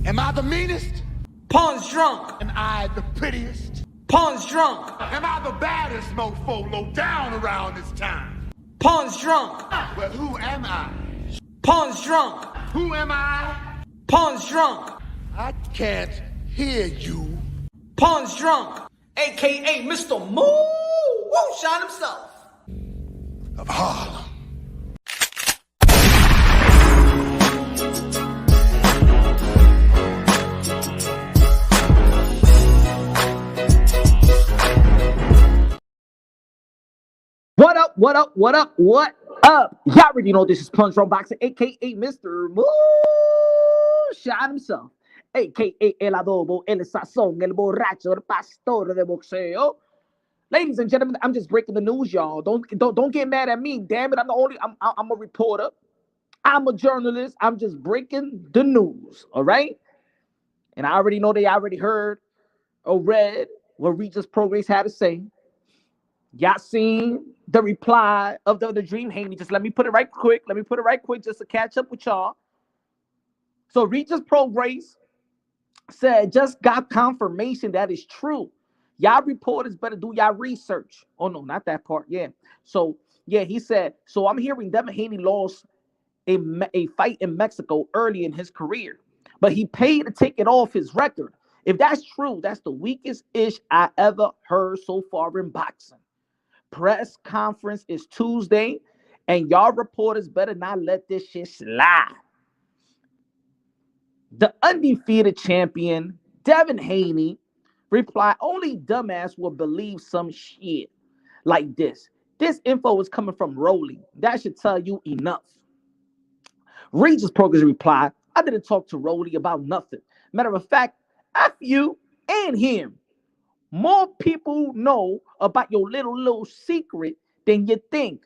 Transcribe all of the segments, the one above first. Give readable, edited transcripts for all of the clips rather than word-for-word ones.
Am I the meanest? Pawn's drunk. Am I the prettiest? Pawn's drunk. Am I the baddest mofo low down around this time? Pawn's drunk. Well, who am I? Pawn's drunk. Who am I? Pawn's drunk. I can't hear you. Pawn's drunk. AKA Mr. Moonshine himself. Of Harlem. What up, what up, what up, what up? Y'all already know this is Punch Drunk Boxing, a.k.a. Mr. Moonshine himself, a.k.a. El Adobo, El Sazón, El Borracho, El Pastor de Boxeo. Ladies and gentlemen, I'm just breaking the news, y'all. Don't get mad at me. Damn it, I'm a reporter. I'm a journalist. I'm just breaking the news, all right? And I already know they already heard or read what Regis Prograis had to say. Y'all seen the reply of the Dream Haney. Just let me put it right quick. Just to catch up with y'all. So Regis Prograis said, just got confirmation that is true. Y'all reporters better do y'all research. Oh, no, not that part. Yeah. So, yeah, he said, so I'm hearing Devin Haney lost a fight in Mexico early in his career, but he paid to take it off his record. If that's true, that's the weakest ish I ever heard so far in boxing. Press conference is Tuesday, and y'all reporters better not let this shit slide. The undefeated champion, Devin Haney, replied, only dumbass will believe some shit like this. This info is coming from Rolly. That should tell you enough. Regis Prograis replied, I didn't talk to Rolly about nothing. Matter of fact, F you and him. More people know about your little secret than you think.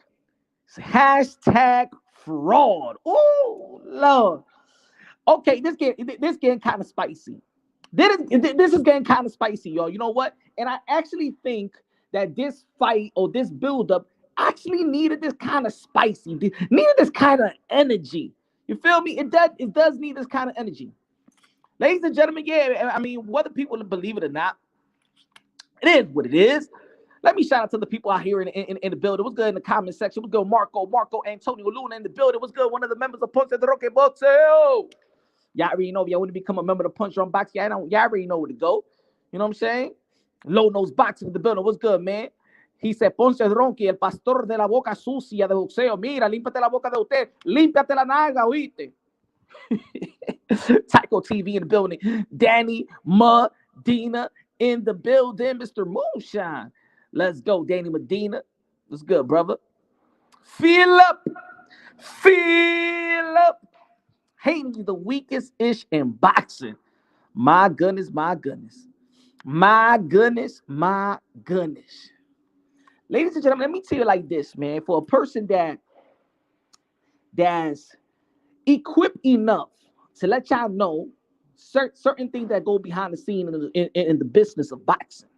Hashtag fraud. Oh, Lord. Okay, this getting kind of spicy. This is getting kind of spicy, y'all. You know what? And I actually think that this fight or this buildup actually needed this kind of spicy, needed this kind of energy. You feel me? It does need this kind of energy. Ladies and gentlemen, yeah, I mean, whether people believe it or not, it is what it is. Let me shout out to the people out here in the building. What's good in the comment section? What's good, Marco, Antonio Luna in the building. What's good? One of the members of Punch Drunk Boxeo. Y'all already know if y'all want to become a member of Punch Drunk Boxing, y'all already know where to go. You know what I'm saying? Low Nose Boxing in the building. What's good, man? He said, Ponce Ronqui, el pastor de la boca sucia de boxeo. Mira, límpiate la boca de usted. Límpiate la naga, oíste. Tycho TV in the building. Danny Medina in the building. Mr. Moonshine. Let's go, Danny Medina. What's good, brother? Feel up. Haney, the weakest ish in boxing. My goodness. Ladies and gentlemen, let me tell you like this, man. For a person that's equipped enough to let y'all know certain things that go behind the scene in the business of boxing.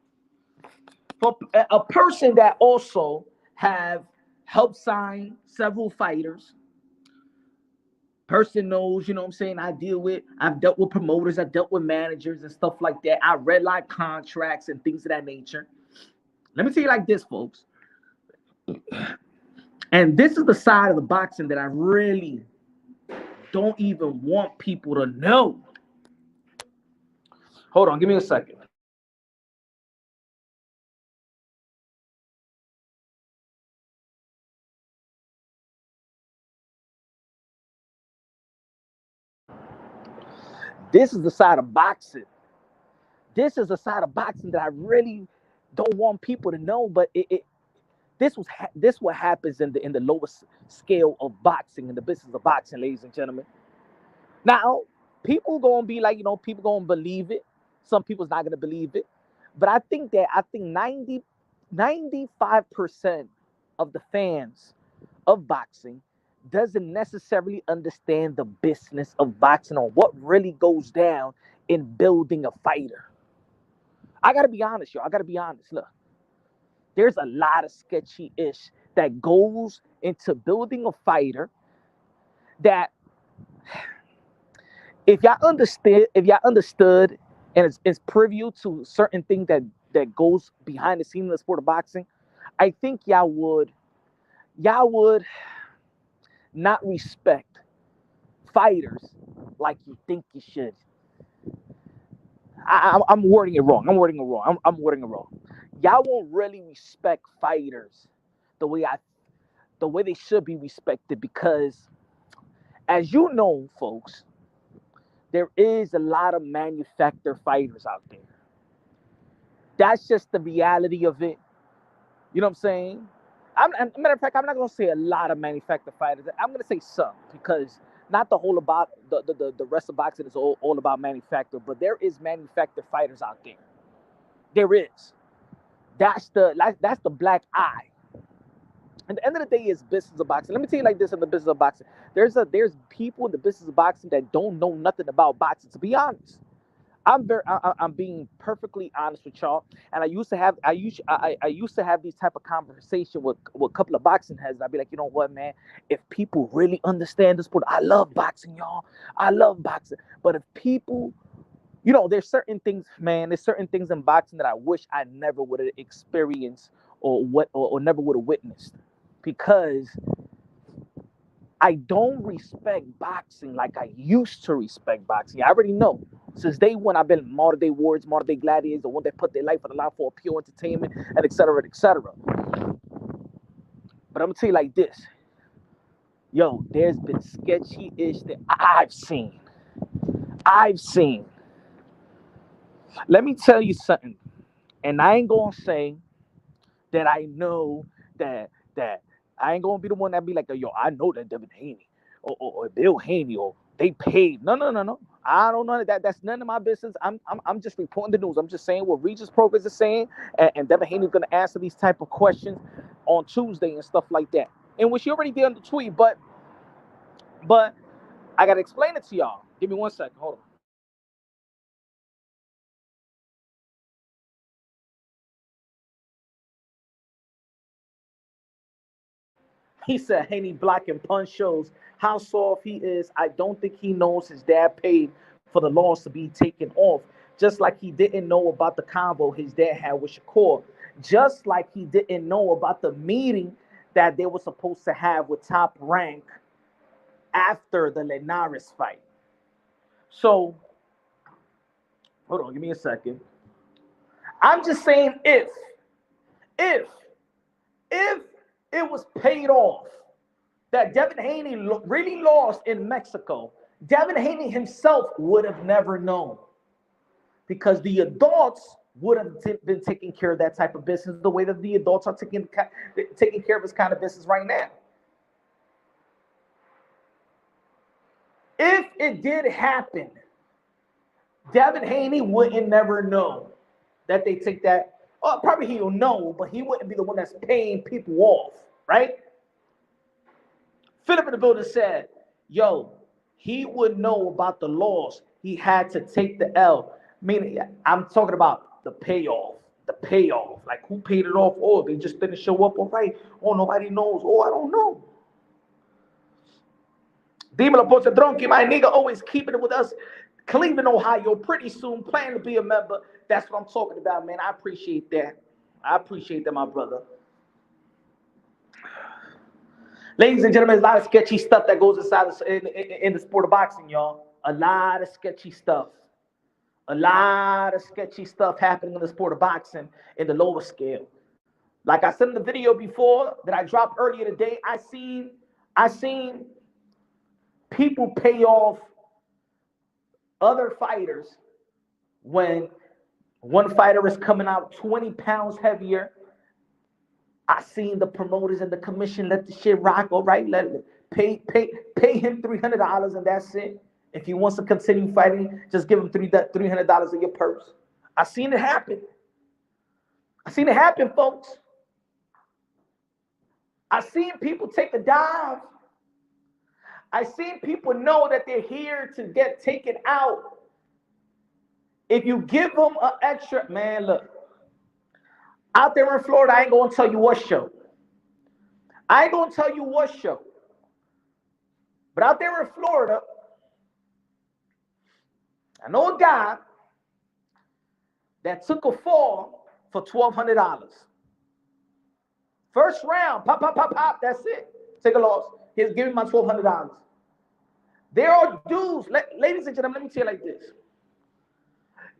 For a person that also have helped sign several fighters, person knows, you know what I'm saying, I've dealt with promoters, I've dealt with managers and stuff like that. I read like contracts and things of that nature. Let me tell you like this, folks. And this is the side of the boxing that I really don't even want people to know. Hold on, give me a second. This is the side of boxing. This is the side of boxing that I really don't want people to know, but this what happens in the lowest scale of boxing, in the business of boxing, ladies and gentlemen. Now, people gonna be like, people gonna believe it. Some people's not gonna believe it. But I think 95% of the fans of boxing doesn't necessarily understand the business of boxing or what really goes down in building a fighter. I gotta be honest, y'all. Look, there's a lot of sketchy-ish that goes into building a fighter that if y'all understood, and it's preview to certain things that goes behind the scene in the sport of boxing, I think y'all would not respect fighters like you think you should. I'm wording it wrong. I'm wording it wrong. Y'all won't really respect fighters the way they should be respected because, as you know, folks, there is a lot of manufactured fighters out there. That's just the reality of it. You know what I'm saying? Matter of fact, I'm not gonna say a lot of manufactured fighters. I'm gonna say some because not the whole about the rest of boxing is all about manufactured, but there is manufactured fighters out there. There is. That's the black eye. At the end of the day, it's business of boxing. Let me tell you like this: in the business of boxing, there's people in the business of boxing that don't know nothing about boxing. To be honest, I'm being perfectly honest with y'all. And I used to have these type of conversation with a couple of boxing heads. I'd be like, you know what, man? If people really understand the sport, I love boxing, y'all. I love boxing. But if people, there's certain things, man. There's certain things in boxing that I wish I never would have experienced or never would have witnessed, because I don't respect boxing like I used to respect boxing. I already know. Since day one, I've been modern day warriors, modern day gladiators, the one that put their life on the line for pure entertainment, and et cetera, et cetera. But I'm gonna tell you like this. Yo, there's been sketchy ish that I've seen. Let me tell you something. And I ain't gonna say that I know that I ain't gonna be the one that be like, yo, I know that Devin Haney or Bill Haney or they paid. No. I don't know that. That's none of my business. I'm just reporting the news. I'm just saying what Regis Prograis is saying, and Devin Haney's gonna answer these type of questions on Tuesday and stuff like that. And which he already did on the tweet, but I gotta explain it to y'all. Give me 1 second. Hold on. He said Haney blocking punch shows how soft he is. I don't think he knows his dad paid for the loss to be taken off. Just like he didn't know about the combo his dad had with Shakur. Just like he didn't know about the meeting that they were supposed to have with Top Rank after the Linares fight. So, hold on, give me a second. I'm just saying if it was paid off that Devin Haney really lost in Mexico, Devin Haney himself would have never known, because the adults would have been taking care of that type of business the way that the adults are taking care of this kind of business right now. If it did happen, Devin Haney wouldn't never know that they take that. Oh, probably he'll know, but he wouldn't be the one that's paying people off, right? Philip in the building said, yo, he would know about the loss. He had to take the L. Meaning, I'm talking about the payoff. The payoff. Like, who paid it off? Oh, they just didn't show up. All right. Oh, nobody knows. Oh, I don't know. Dímelo, Pocha Dronky, my nigga, always keeping it with us. Cleveland, Ohio, pretty soon, planning to be a member. That's what I'm talking about, man. I appreciate that. I appreciate that, my brother. Ladies and gentlemen, there's a lot of sketchy stuff that goes inside in the sport of boxing, y'all. A lot of sketchy stuff. A lot of sketchy stuff happening in the sport of boxing in the lower scale. Like I said in the video before that I dropped earlier today, I seen people pay off other fighters when one fighter is coming out 20 pounds heavier. I seen the promoters and the commission let the shit rock. All right, let it pay him $300 and that's it. If he wants to continue fighting, just give him $300 in your purse. I seen it happen. Folks. I seen people take a dive. I seen people know that they're here to get taken out. If you give them an extra, man, look. Out there in Florida, I ain't gonna tell you what show. But out there in Florida, I know a guy that took a fall for $1,200. First round, pop, pop, pop, pop. That's it. Take a loss. Here's give me my $1,200. There are dudes, ladies and gentlemen. Let me tell you like this.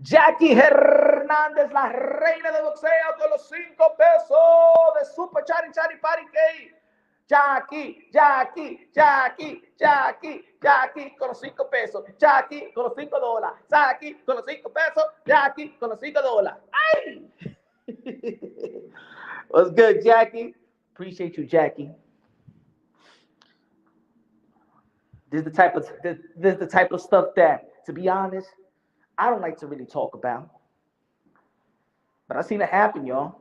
Jackie Hernández, la reina de boxeo de los 5 pesos de Super Chari Chari Party Cake. Jackie con los 5 pesos. Jackie con los $5. Jackie con los 5 pesos. Jackie con los $5. ¡Ay! What's good, Jackie? Appreciate you, Jackie. This is the type of stuff that, to be honest, I don't like to really talk about. But I've seen it happen, y'all.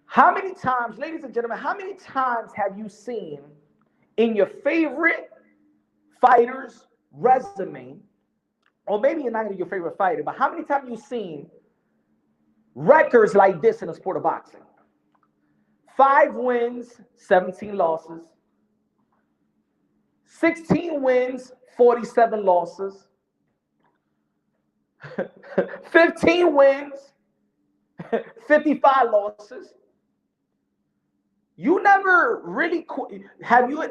How many times, ladies and gentlemen, how many times have you seen in your favorite fighter's resume, or maybe you're not even your favorite fighter, but how many times have you seen records like this in the sport of boxing? 5 wins, 17 losses. 16 wins, 47 losses. 15 wins, 55 losses. You never really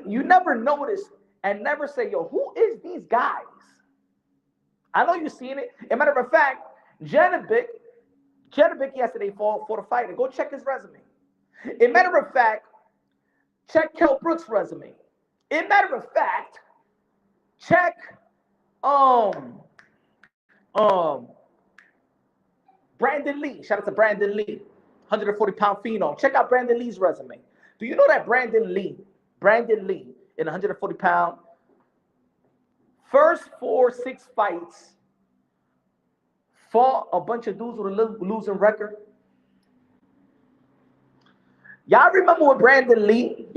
you never noticed and never say, yo, who is these guys? I know you've seen it. As a matter of fact, Janovic yesterday for the fight. Go check his resume. As a matter of fact, check Kell Brooks' resume. As a matter of fact, check Brandon Lee. Shout out to Brandon Lee, 140-pound phenom. Check out Brandon Lee's resume. Do you know that Brandon Lee in 140-pound, first 4-6 fights, fought a bunch of dudes with a losing record? Y'all remember when Brandon Lee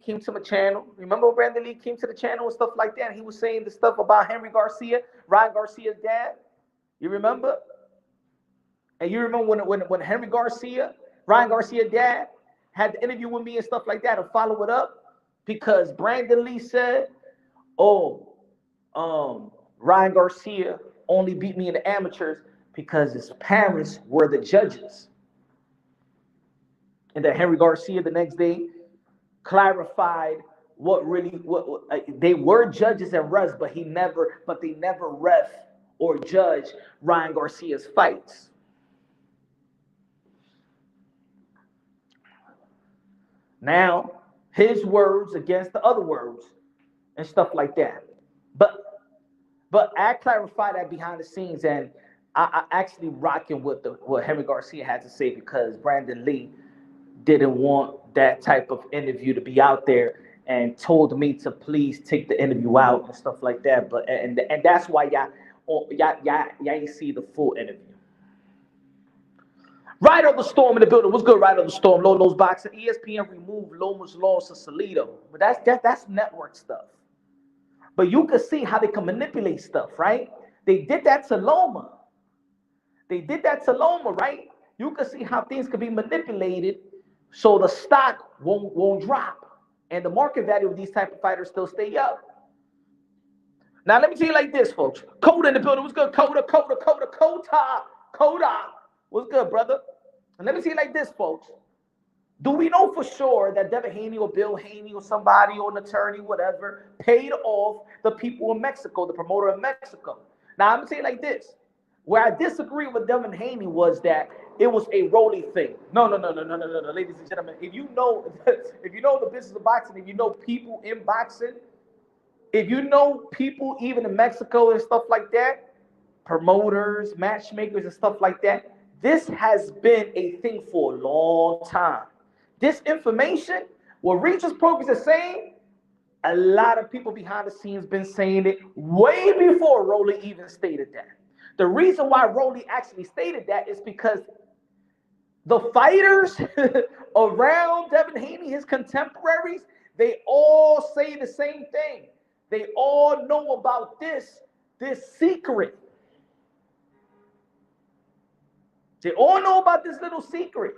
came to my channel? Remember when Brandon Lee came to the channel and stuff like that? And he was saying the stuff about Henry Garcia, Ryan Garcia's dad. You remember? And you remember when Henry Garcia, Ryan Garcia's dad, had the interview with me and stuff like that and follow it up? Because Brandon Lee said, Ryan Garcia only beat me in the amateurs because his parents were the judges. And then Henry Garcia the next day clarified what they were judges and refs, but they never ref or judge Ryan Garcia's fights. Now, his words against the other words and stuff like that. But I clarified that behind the scenes, and I actually rocking with what Henry Garcia had to say, because Brandon Lee didn't want that type of interview to be out there and told me to please take the interview out and stuff like that. But and that's why y'all ain't see the full interview. Right on the Storm in the building. What's good, Right on the Storm? Lolo's Boxing. ESPN removed Loma's loss to Salido. But that's network stuff. But you can see how they can manipulate stuff, right? They did that to Loma. Right? You can see how things can be manipulated so the stock won't drop. And the market value of these type of fighters still stay up. Now, let me tell you like this, folks. Coda in the building. What's good? Coda. What's good, brother? And let me tell you like this, folks. Do we know for sure that Devin Haney or Bill Haney or somebody or an attorney, whatever, paid off the people in Mexico, the promoter in Mexico? Now, I'm going to say it like this. Where I disagree with Devin Haney was that it was a Rolly thing. No, ladies and gentlemen. If you know the business of boxing, if you know people in boxing, if you know people even in Mexico and stuff like that, promoters, matchmakers and stuff like that, this has been a thing for a long time. This information, what Regis Prograis is saying, a lot of people behind the scenes been saying it way before Rolly even stated that. The reason why Rolly actually stated that is because the fighters around Devin Haney, his contemporaries, they all say the same thing. They all know about this secret. They all know about this little secret.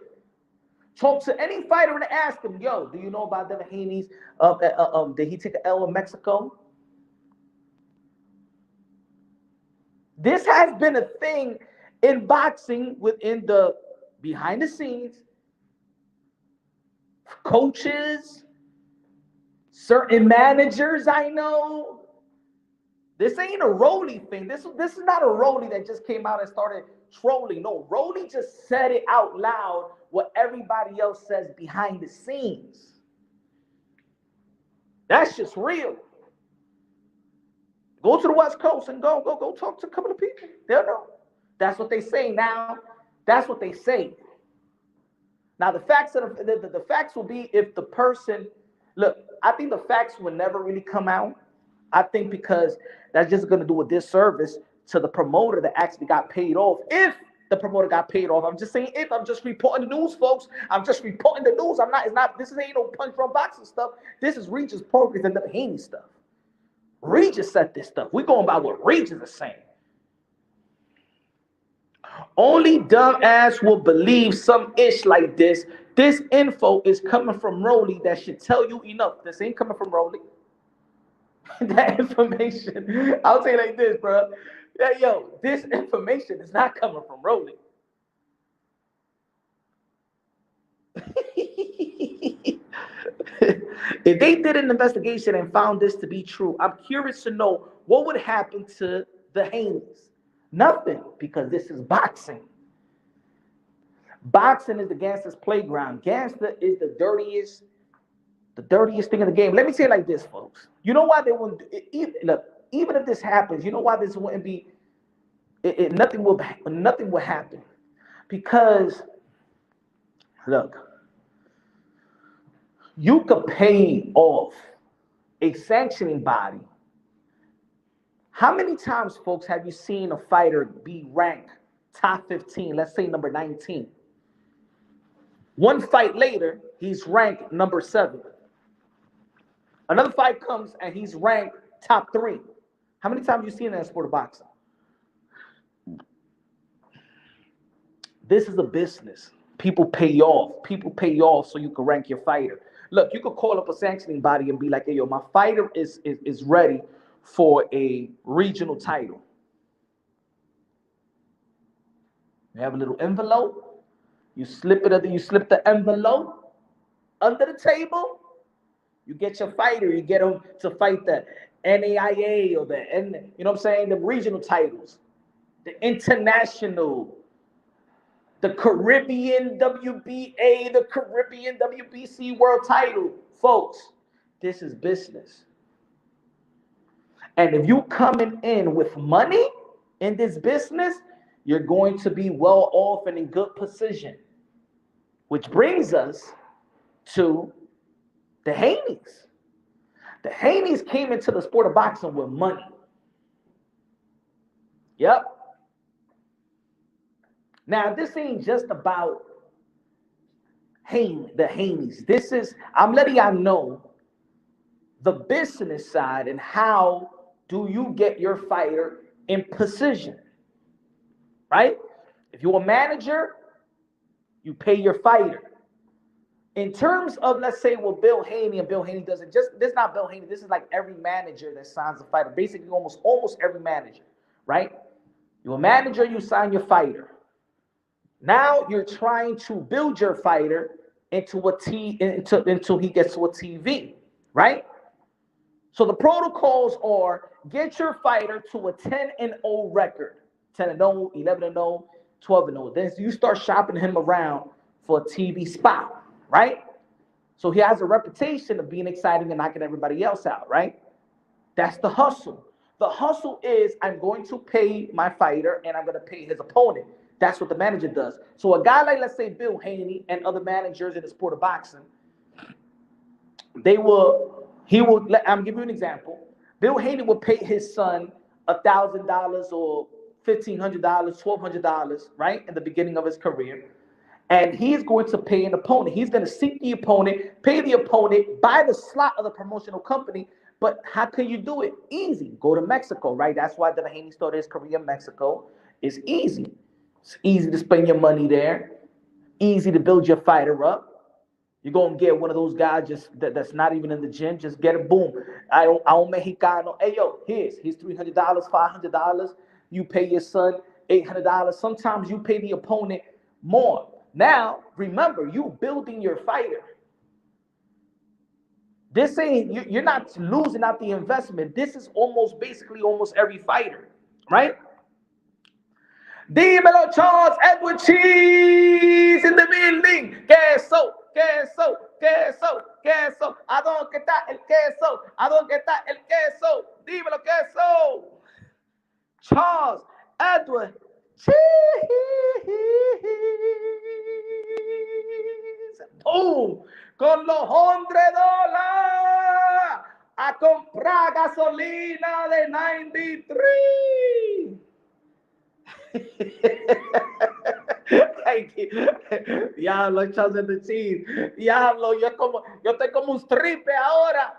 Talk to any fighter and ask them, yo, do you know about Devin Haney's, did he take an L in Mexico? This has been a thing in boxing within the behind the scenes. Coaches, certain managers I know. This ain't a Rolly thing. This is not a Rolly that just came out and started trolling. No, Rolly just said it out loud what everybody else says behind the scenes. That's just real. Go to the West Coast and go talk to a couple of people. They'll know. That's what they say now. That's what they say. Now the facts of the facts will be if the person look. I think the facts will never really come out. I think because that's just going to do a disservice to the promoter that actually got paid off. If the promoter got paid off, I'm just saying if. I'm just reporting the news, folks. I'm just reporting the news. It's not. This ain't no punch from boxing stuff. This is Regis Prograis and the Haney stuff. Regis said this stuff. We're going by what Regis is saying. Only dumbass will believe some ish like this. This info is coming from Rolly that should tell you enough. This ain't coming from Rolly. That information, I'll say like this, bro. This information is not coming from Rolly. If they did an investigation and found this to be true, I'm curious to know what would happen to the Haneys. Nothing, because this is boxing. Boxing is the gangster's playground. Gangster is the dirtiest thing in the game. Let me say it like this, folks. You know why they wouldn't do it? Look, even if this happens, you know why this wouldn't be, nothing will happen. Because, look, you could pay off a sanctioning body. How many times, folks, have you seen a fighter be ranked top 15, let's say number 19? One fight later, he's ranked number 7. Another fight comes and he's ranked top 3. How many times have you seen that in sport of boxing? This is a business. People pay off. People pay off so you can rank your fighter. Look, you could call up a sanctioning body and be like, hey, yo, my fighter is ready for a regional title. You have a little envelope. You slip the envelope under the table. You get your fighter. You get him to fight the NAIA or you know what I'm saying, the regional titles, the international, the Caribbean WBA, the Caribbean WBC world title. Folks, this is business. And if you coming in with money in this business, you're going to be well off and in good position. Which brings us to the Haneys. The Haneys came into the sport of boxing with money. Yep. Now, this ain't just about the Haneys. This is, I'm letting y'all know the business side and how do you get your fighter in position, right? If you're a manager, you pay your fighter. In terms of, let's say, well, Bill Haney, and Bill Haney doesn't just, this is not Bill Haney, this is like every manager that signs a fighter, basically almost every manager, right? You're a manager, you sign your fighter. Now you're trying to build your fighter until he gets to a TV, right? So the protocols are get your fighter to a 10-0 record, 10-0, 11-0, 12-0. Then you start shopping him around for a TV spot, right? So he has a reputation of being exciting and knocking everybody else out, right? That's the hustle. The hustle is I'm going to pay my fighter and I'm going to pay his opponent. That's what the manager does. So a guy like, let's say, Bill Haney and other managers in the sport of boxing, I'm giving you an example. Bill Haney will pay his son $1,000 or $1,500, $1,200, right, in the beginning of his career. And he's going to pay an opponent. He's going to seek the opponent, pay the opponent, buy the slot of the promotional company. But how can you do it? Easy. Go to Mexico, right? That's why Devin Haney started his career in Mexico. It's easy. It's easy to spend your money there. Easy to build your fighter up. You're going to get one of those guys that's not even in the gym. Just get it, boom. I don't Mexicano. Hey, yo, here's $300, $500. You pay your son $800. Sometimes you pay the opponent more. Now, remember, you building your fighter. This ain't, you're not losing out the investment. This is basically almost every fighter, right? Dímelo, Charles Edward Cheese in the building. Queso, queso, queso, queso. ¿A dónde está el queso? ¿A dónde está el queso? Dímelo, queso. Charles Edward Cheese. Boom. Con los $100 a comprar gasolina de 93. Diablo, Charles de Cheese. Diablo, yo estoy como un stripper ahora.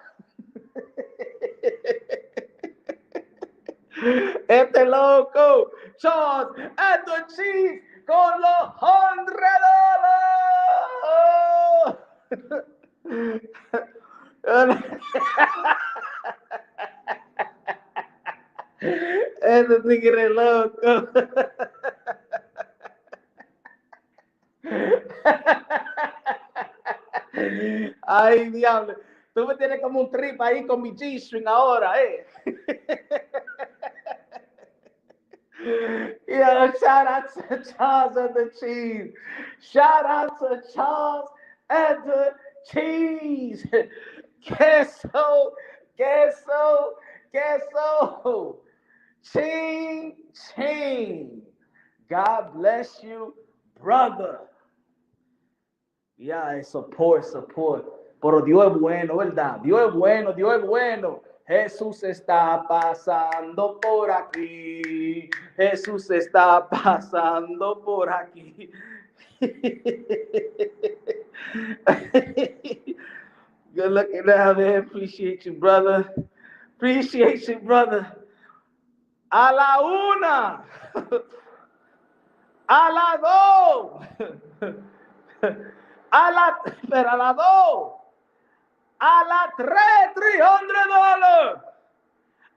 Este loco, Charles Edward Cheese con los $100. Ese tigre loco. Ay, diablo. Tú me tienes como un trip ahí con mi G-string ahora, Yeah, shout out to Charles and the Cheese. Shout out to Charles and the Cheese. Queso, queso, queso. Ching, ching. God bless you, brother. Yeah, support. Pero Dios es bueno, ¿verdad? Dios es bueno, Dios es bueno. Jesús está pasando por aquí. Jesús está pasando por aquí. Good looking out, man. Appreciate you, brother. Appreciate you, brother. A la una. A la dos. A la dos. A la tres, $300.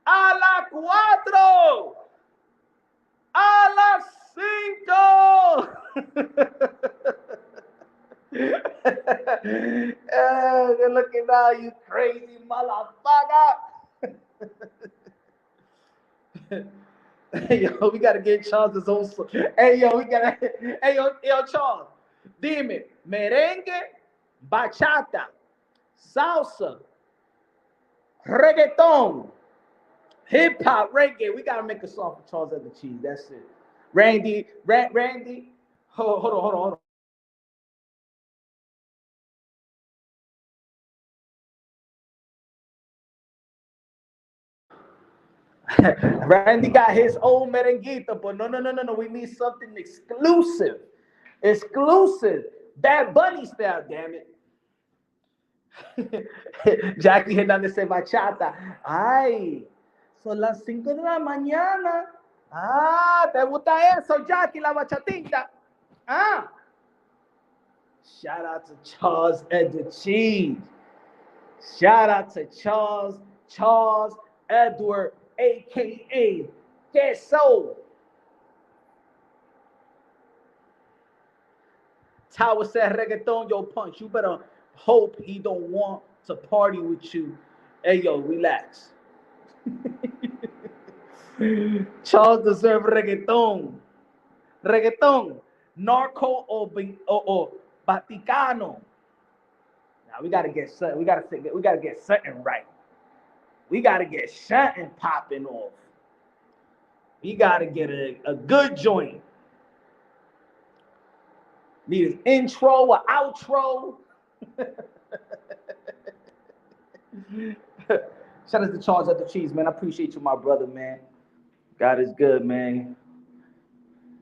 A la cuatro. A la cinco. Good looking now, you crazy motherfucker. Hey, yo, we gotta get Charles' own. Hey, yo, Charles. Dime, merengue, bachata, salsa, reggaeton, hip hop, reggae. We gotta make a song for Charles and the Cheese. That's it. Randy. Hold on. Randy got his own merenguito, but no. We need something exclusive. Bad Bunny style, damn it. Jackie Hernandez said bachata. Ay, son las 5 de la mañana. Ah, ¿te gusta eso, Jackie, la bachatita? Ah. Shout out to Charles Edward Cheese. Shout out to Charles Edward, a.k.a. Queso. Tower said reggaeton, yo, Punch. You better hope he don't want to party with you. Hey, yo, relax. Charles deserve reggaeton. Narco or Vaticano. Now we gotta get something. We gotta get something right. We gotta get something popping off. We gotta get a good joint. Need an intro, an outro. Shout out to Charles at the Cheese, man. I appreciate you, my brother, man. God is good, man.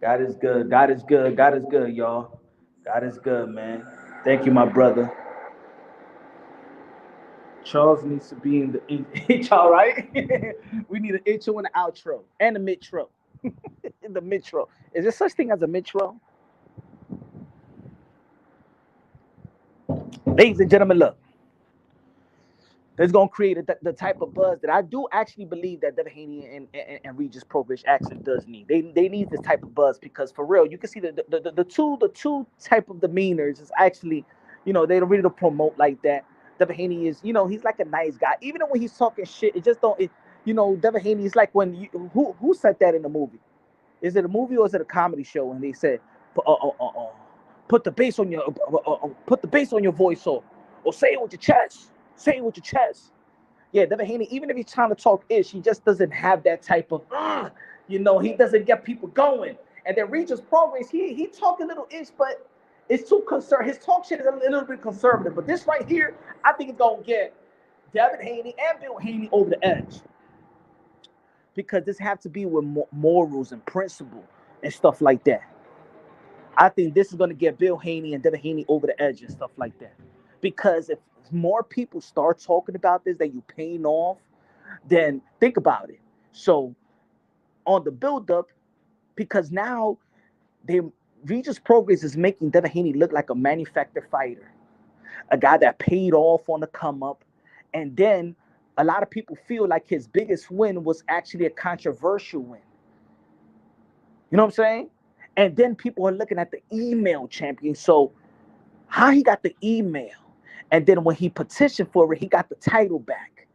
God is good, y'all. God is good, man. Thank you, my brother. Charles needs to be in the intro, right? We need an intro and an outro and a midtro. The midtro. Is there such thing as a midtro? Ladies and gentlemen, look. That's gonna create the type of buzz that I do actually believe that Devin Haney and Regis Prograis actually does need. They need this type of buzz because for real, you can see the two type of demeanors is actually, they don't really don't promote like that. Devin Haney is, he's like a nice guy. Even when he's talking shit, it just don't. Devin Haney is like when who said that in the movie? Is it a movie or is it a comedy show? And they said, put the bass on your put the bass on your voice or say it with your chest. Say it with your chest. Yeah, Devin Haney, even if he's trying to talk ish, he just doesn't have that type of, he doesn't get people going. And then Regis Prograis, he talk a little ish, but it's too conservative. His talk shit is a little bit conservative. But this right here, I think it's going to get Devin Haney and Bill Haney over the edge. Because this have to be with morals and principle and stuff like that. I think this is going to get Bill Haney and Devin Haney over the edge and stuff like that. Because if more people start talking about this that you paying off, then think about it. So on the build-up, because now Regis Prograis is making Devin Haney look like a manufactured fighter, a guy that paid off on the come up, and then a lot of people feel like his biggest win was actually a controversial win. You know what I'm saying? And then people are looking at the email champion. So how he got the email, and then when he petitioned for it, he got the title back.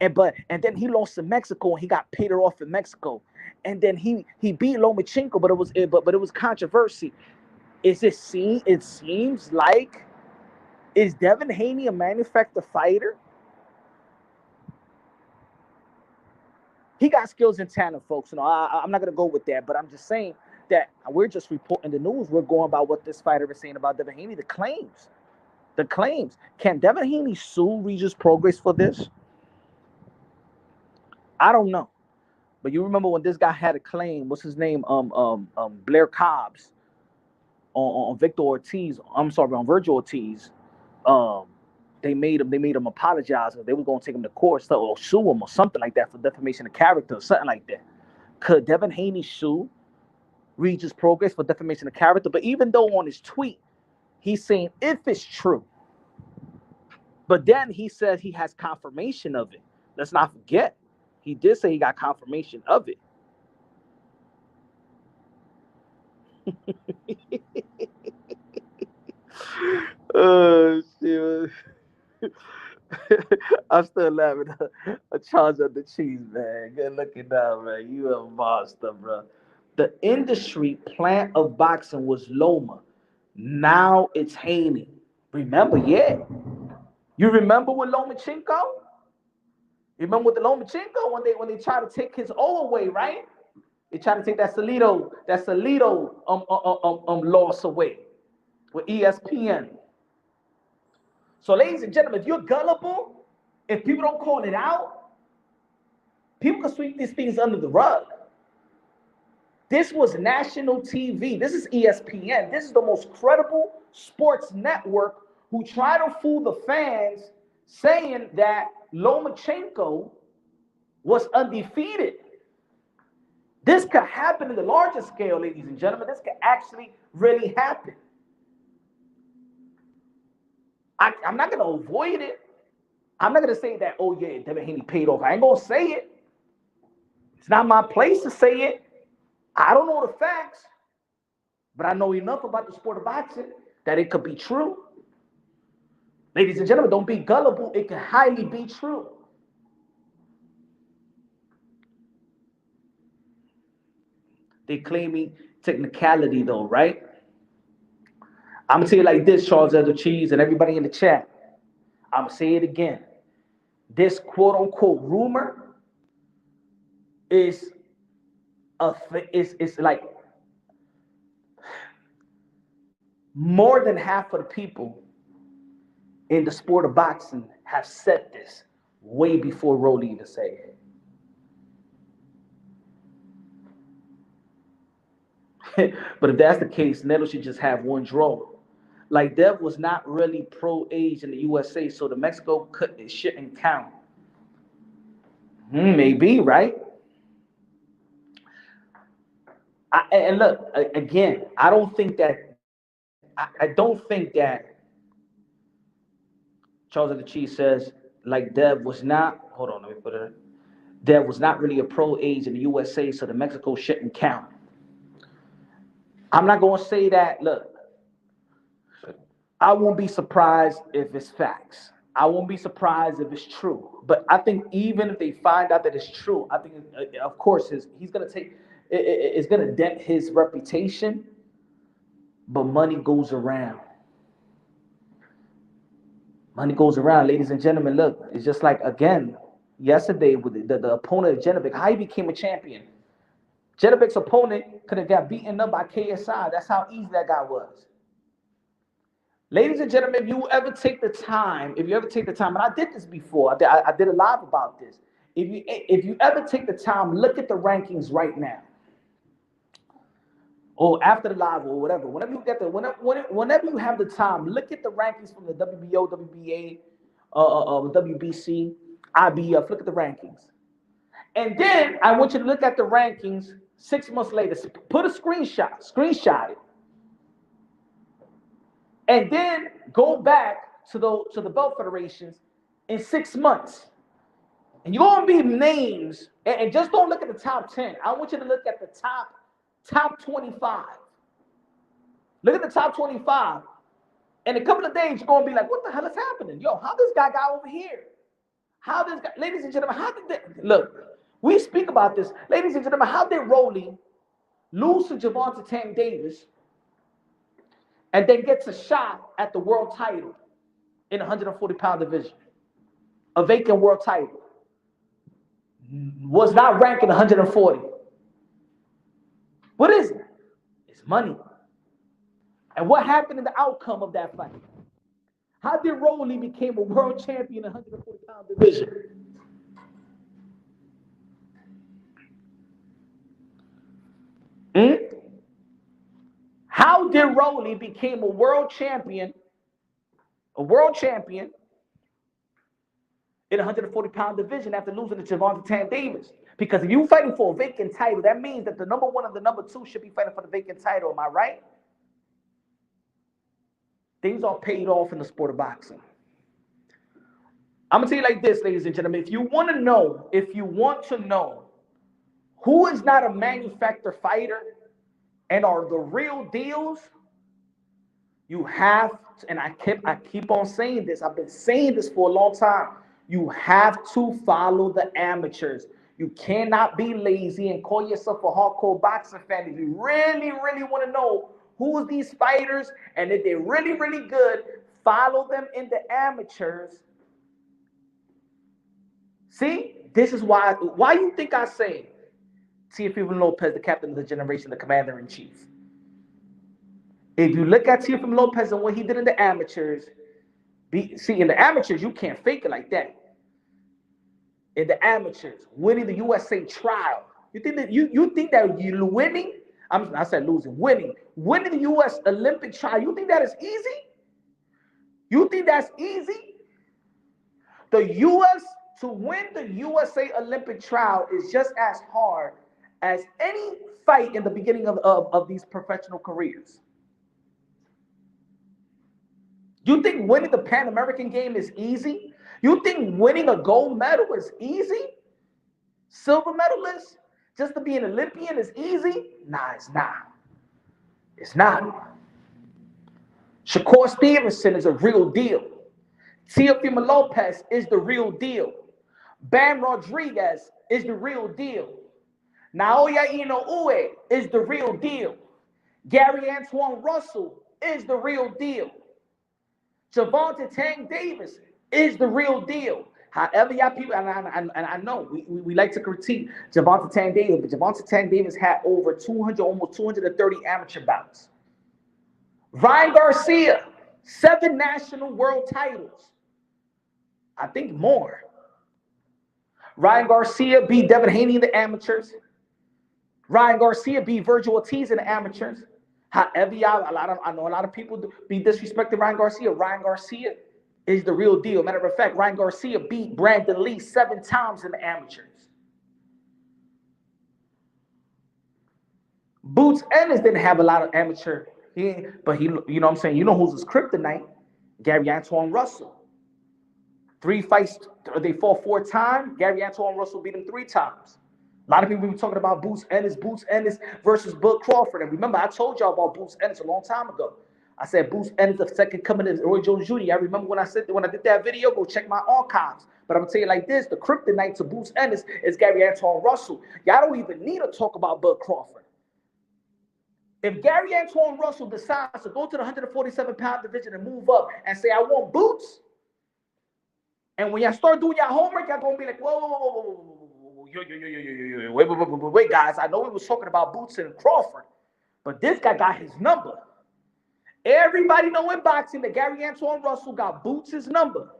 And then he lost in Mexico and he got paid off in Mexico. And then he beat Lomachenko, but it was controversy. It seems like, is Devin Haney a manufactured fighter? He got skills and talent, folks. I'm not gonna go with that, but I'm just saying that we're just reporting the news. We're going by what this fighter is saying about Devin Haney. The claims. Can Devin Haney sue Regis Prograis for this? I don't know. But you remember when this guy had a claim, what's his name? Blair Cobbs on Victor Ortiz. I'm sorry, on Virgil Ortiz. They made him apologize, or they were going to take him to court or sue him or something like that for defamation of character or something like that. Could Devin Haney sue Regis Prograis for defamation of character? But even though on his tweet, he's saying if it's true, but then he says he has confirmation of it. Let's not forget, he did say he got confirmation of it. Oh shit. I'm still laughing. A charge of the cheese, man. Good looking down, man. You a monster, bro. The industry plant of boxing was Loma. Now it's Haney. Remember, yeah. You remember with Lomachenko? You remember with the Lomachenko when they tried to take his O away, right? They tried to take that Salido loss away with ESPN. So, ladies and gentlemen, if you're gullible, if people don't call it out, people can sweep these things under the rug. This was national TV. This is ESPN. This is the most credible sports network who try to fool the fans saying that Lomachenko was undefeated. This could happen in the larger scale, ladies and gentlemen. This could actually really happen. I'm not going to avoid it. I'm not going to say that, oh, yeah, Devin Haney paid off. I ain't going to say it. It's not my place to say it. I don't know the facts, but I know enough about the sport of boxing that it could be true. Ladies and gentlemen, don't be gullible. It can highly be true. They claiming technicality, though, right? I'm going to say it like this, Charles Elder Cheese, and everybody in the chat. I'm going to say it again. This quote-unquote rumor is like more than half of the people in the sport of boxing have said this way before Rolly even said it. But if that's the case, Neto should just have one draw. Like, Dev was not really pro-age in the USA, so the Mexico shouldn't count. Maybe, right? And look, again, I don't think that Charles of the Cheese says like Dev was not. Hold on, let me put it. Dev was not really a pro age in the USA, so the Mexico shouldn't count. I'm not gonna say that. Look, I won't be surprised if it's facts. I won't be surprised if it's true. But I think even if they find out that it's true, I think, of course, he's gonna take. It's gonna dent his reputation. But money goes around. Money goes around, ladies and gentlemen. Look, it's just like, again, yesterday with the opponent of Genovic, how he became a champion. Genovic's opponent could have got beaten up by KSI. That's how easy that guy was. Ladies and gentlemen, if you ever take the time, and I did this before, I did a live about this. If you ever take the time, look at the rankings right now. Or after the live or whatever, whenever you have the time, look at the rankings from the WBO, WBA, WBC, IBF. Look at the rankings, and then I want you to look at the rankings 6 months later. Put a screenshot it, and then go back to the belt federations in 6 months, and you're gonna be names. And just don't look at the top 10. I want you to look at the top 25. Look at the top 25. In a couple of days, you're going to be like, what the hell is happening? Yo, how this guy got over here? Ladies and gentlemen, how did they, look, we speak about this. Ladies and gentlemen, how did Rolly lose to Gervonta Tank Davis and then gets a shot at the world title in the 140-pound division? A vacant world title. Was not ranked in 140. What is it? It's money. And what happened in the outcome of that fight? How did Rolly become a world champion in the 140-pound division? How did Rolly become a world champion in the 140-pound division after losing to Gervonta Tank Davis? Because if you're fighting for a vacant title, that means that the number one and the number two should be fighting for the vacant title. Am I right? Things are paid off in the sport of boxing. I'm going to tell you like this, ladies and gentlemen. If you want to know who is not a manufactured fighter and are the real deals, you have to, and I keep on saying this. I've been saying this for a long time. You have to follow the amateurs. You cannot be lazy and call yourself a hardcore boxing fan. If you really, really want to know who these fighters and if they're really, really good, follow them in the amateurs. See, this is why you think I say Tszyu Lopez, the captain of the generation, the commander-in-chief. If you look at Tszyu Lopez and what he did in the amateurs, in the amateurs, you can't fake it like that. In the amateurs, winning the USA trial. You think that you're winning? I said losing, winning the US Olympic trial. You think that is easy? You think that's easy? To win the USA Olympic trial is just as hard as any fight in the beginning of these professional careers. You think winning the Pan American game is easy? You think winning a gold medal is easy? Silver medalist? Just to be an Olympian is easy? Nah, it's not. It's not. Shakur Stevenson is a real deal. Tszyu Lopez is the real deal. Bam Rodriguez is the real deal. Naoya Inoue is the real deal. Gary Antoine Russell is the real deal. Gervonta Tank Davis is the real deal. However, y'all people, and I know we like to critique Gervonta Tank Davis, but Gervonta Tank Davis had over 200, almost 230 amateur bouts. Ryan Garcia, 7 national world titles. I think more. Ryan Garcia beat Devin Haney in the amateurs. Ryan Garcia beat Virgil Ortiz in the amateurs. However, y'all, I know a lot of people be disrespecting Ryan Garcia. Ryan Garcia is the real deal. Matter of fact, Ryan Garcia beat Brandon Lee 7 times in the amateurs. Boots Ennis didn't have a lot of amateur, but he, you know what I'm saying? You know who's his kryptonite? Gary Antoine Russell. 3 fights, they fought 4 times. Gary Antoine Russell beat him 3 times. A lot of people were talking about Boots Ennis versus Bud Crawford. And remember, I told y'all about Boots Ennis a long time ago. I said Boots Ennis, the second coming of Roy Jones Jr. I remember when I did that video, go check my archives. But I'm going to tell you like this, the kryptonite to Boots Ennis is Gary Antoine Russell. Y'all don't even need to talk about Bud Crawford. If Gary Antoine Russell decides to go to the 147-pound division and move up and say, I want Boots, and when y'all start doing your homework, y'all going to be like, whoa, wait, guys, I know we was talking about Boots and Crawford, but this guy got his number. Everybody know in boxing that Gary Antoine Russell got Boots' number.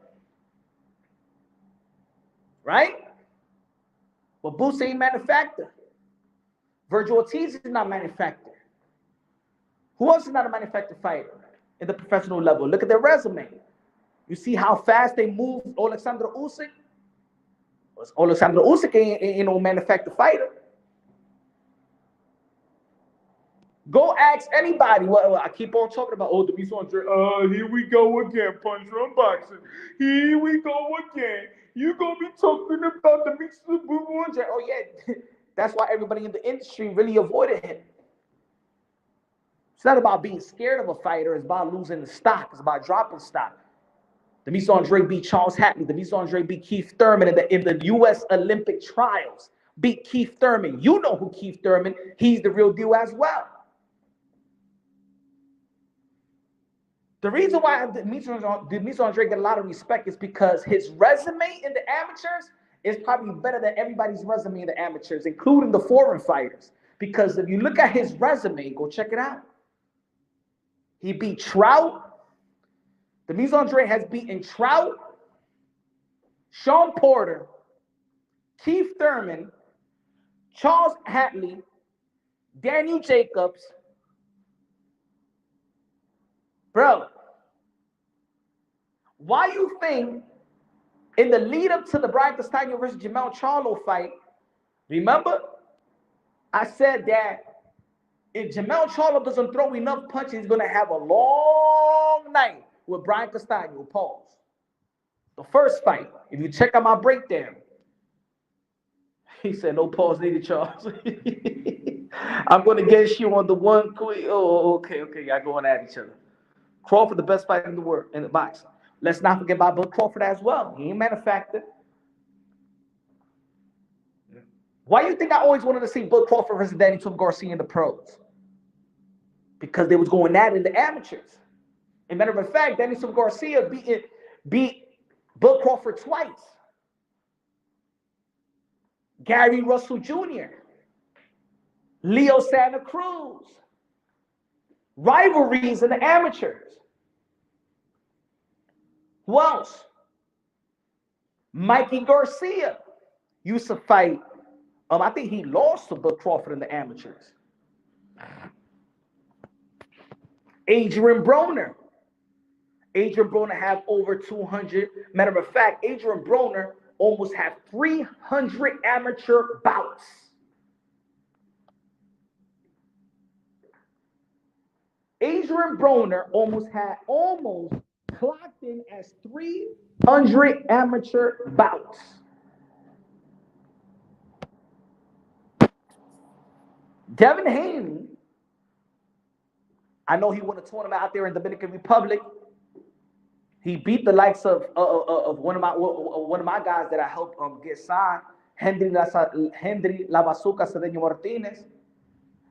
Right? But Boots ain't manufactured. Virgil Ortiz is not manufactured. Who else is not a manufactured fighter in the professional level? Look at their resume. You see how fast they move Alexander Usyk? Alexander Usyk ain't no manufactured fighter. Go ask anybody. Well, I keep on talking about, Demis Andre. Here we go again, Punch Drunk Boxing. Here we go again. You gonna be talking about Demis Andre. Oh yeah, that's why everybody in the industry really avoided him. It's not about being scared of a fighter. It's about losing the stock. It's about dropping stock. Demis Andre beat Charles Hatley. Demis Andre beat Keith Thurman in the U.S. Olympic trials. Beat Keith Thurman. You know who Keith Thurman. He's the real deal as well. The reason why Demis Andre get a lot of respect is because his resume in the amateurs is probably better than everybody's resume in the amateurs, including the foreign fighters. Because if you look at his resume, go check it out. He beat Trout. Demis Andre has beaten Trout, Sean Porter, Keith Thurman, Charles Hatley, Daniel Jacobs. Bro, why you think in the lead up to the Brian Castano versus Jamel Charlo fight, remember I said that if Jamel Charlo doesn't throw enough punches, he's going to have a long night with Brian Castano. Pause. The first fight, if you check out my breakdown, he said, no pause needed, Charles. I'm going to get you on the one quick. Oh, okay. Y'all going at each other. Crawford, the best fighter in the world, in the box. Let's not forget about Bud Crawford as well. He ain't manufactured. Why do you think I always wanted to see Bud Crawford versus Danny Tszyu Garcia in the pros? Because they was going at it in the amateurs. As a matter of fact, Danny Tszyu Garcia beat Bud Crawford twice. Gary Russell Jr., Leo Santa Cruz. Rivalries in the amateurs. Who else? Mikey Garcia used to fight. I think he lost to Bud Crawford in the amateurs. Adrian Broner. Adrian Broner have over 200. Matter of fact, Adrian Broner almost have 300 amateur bouts. Adrian Broner almost clocked in as 300 amateur bouts. Devin Haney, I know he won a tournament out there in Dominican Republic. He beat the likes of one of my guys that I helped get signed, Henry La Bazooka Cedeño Martinez.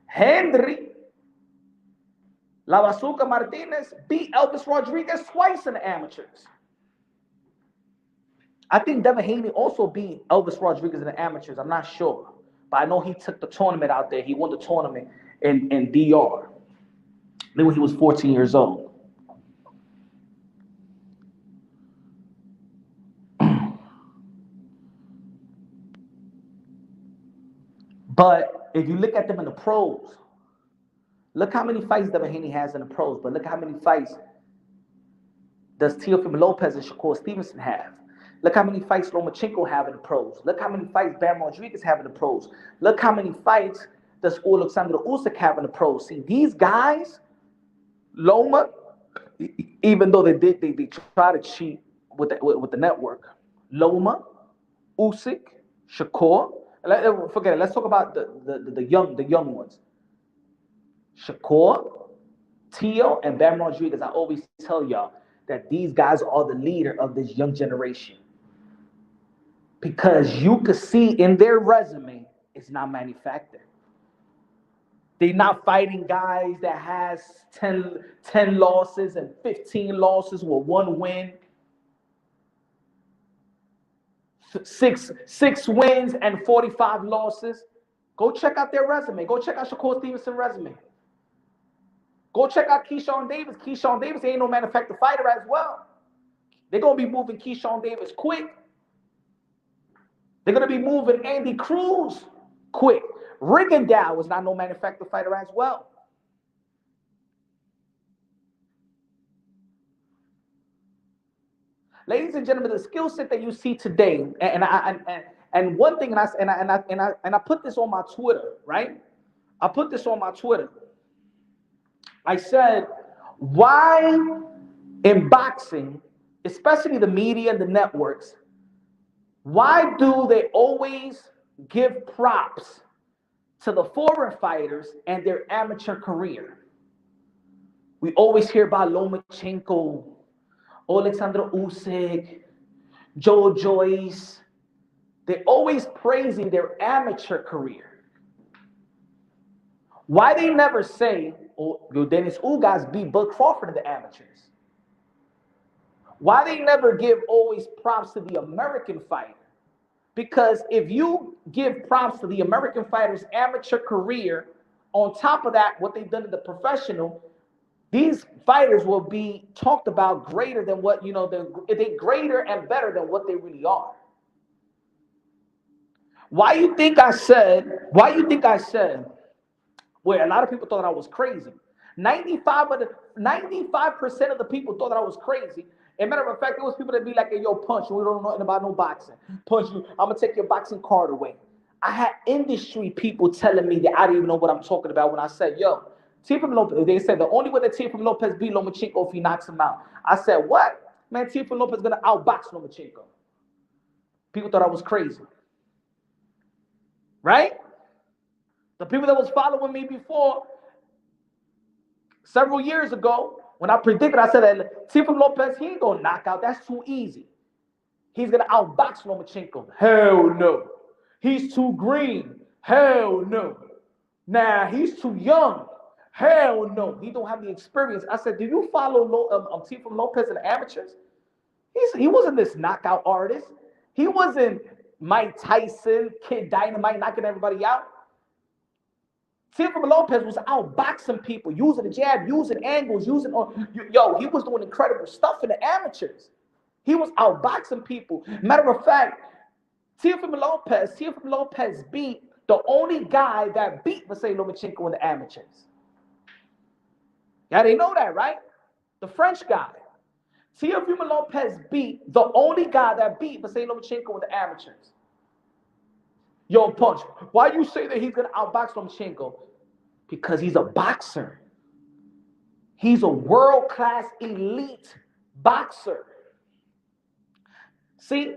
Henry La Bazooka Martinez beat Elvis Rodriguez twice in the amateurs. I think Devin Haney also beat Elvis Rodriguez in the amateurs. I'm not sure. But I know he took the tournament out there. He won the tournament in DR. I think when he was 14 years old. But if you look at them in the pros, look how many fights Devin Haney has in the pros, but look how many fights does Teofimo Lopez and Shakur Stevenson have. Look how many fights Lomachenko have in the pros. Look how many fights Bam Rodriguez have in the pros. Look how many fights does Alexander Usyk have in the pros. See, these guys, Loma, even though they try to cheat with the network. Loma, Usyk, Shakur. Forget it. Let's talk about the young ones. Shakur, Tszyu, and Bam Rodriguez. I always tell y'all that these guys are the leader of this young generation. Because you could see in their resume, it's not manufactured. They're not fighting guys that has 10 losses and 15 losses with 1 win. Six wins and 45 losses. Go check out their resume. Go check out Shakur Stevenson's resume. Go check out Keyshawn Davis. Keyshawn Davis ain't no manufactured fighter as well. They're going to be moving Keyshawn Davis quick. They're going to be moving Andy Cruz quick. Rigondeaux was not no manufactured fighter as well. Ladies and gentlemen, the skill set that you see today, and one thing, and I put this on my Twitter, right? I put this on my Twitter. I said, why in boxing, especially the media and the networks, why do they always give props to the foreign fighters and their amateur career? We always hear about Lomachenko, Alexander Usyk, Joe Joyce. They're always praising their amateur career. Why they never say, oh, Dennis Ugas beat Bud Crawford in the amateurs? Why they never give always props to the American fighter? Because if you give props to the American fighter's amateur career, on top of that, what they've done in the professional, these fighters will be talked about greater than what, they're greater and better than what they really are. Why you think I said, well, a lot of people thought I was crazy. 95% of the people thought that I was crazy. As a matter of fact, there was people that be like, hey, yo, Punch, we don't know nothing about no boxing. Punch, I'm going to take your boxing card away. I had industry people telling me that I didn't even know what I'm talking about when I said, yo, Teofimo Lopez, they said the only way that Teofimo Lopez beat Lomachenko if he knocks him out. I said, what? Man, Teofimo Lopez is going to outbox Lomachenko. People thought I was crazy. Right? The people that was following me before, several years ago, when I predicted, I said that Teofimo Lopez, he ain't going to knock out. That's too easy. He's going to outbox Lomachenko. Hell no. He's too green. Hell no. Nah, he's too young. Hell no. He don't have the experience. I said, do you follow Teofimo Lopez in the amateurs? He wasn't this knockout artist. He wasn't Mike Tyson, Kid Dynamite, knocking everybody out. Teofimo Lopez was outboxing people, using the jab, using angles, he was doing incredible stuff in the amateurs. He was outboxing people. Matter of fact, Teofimo Lopez beat the only guy that beat Vasily Lomachenko in the amateurs. Yeah, they know that, right? The French guy. Teofimo Lopez beat the only guy that beat Vasily Lomachenko in the amateurs. Yo, Punch, why you say that he's going to outbox Lomachenko? Because he's a boxer. He's a world-class elite boxer. See,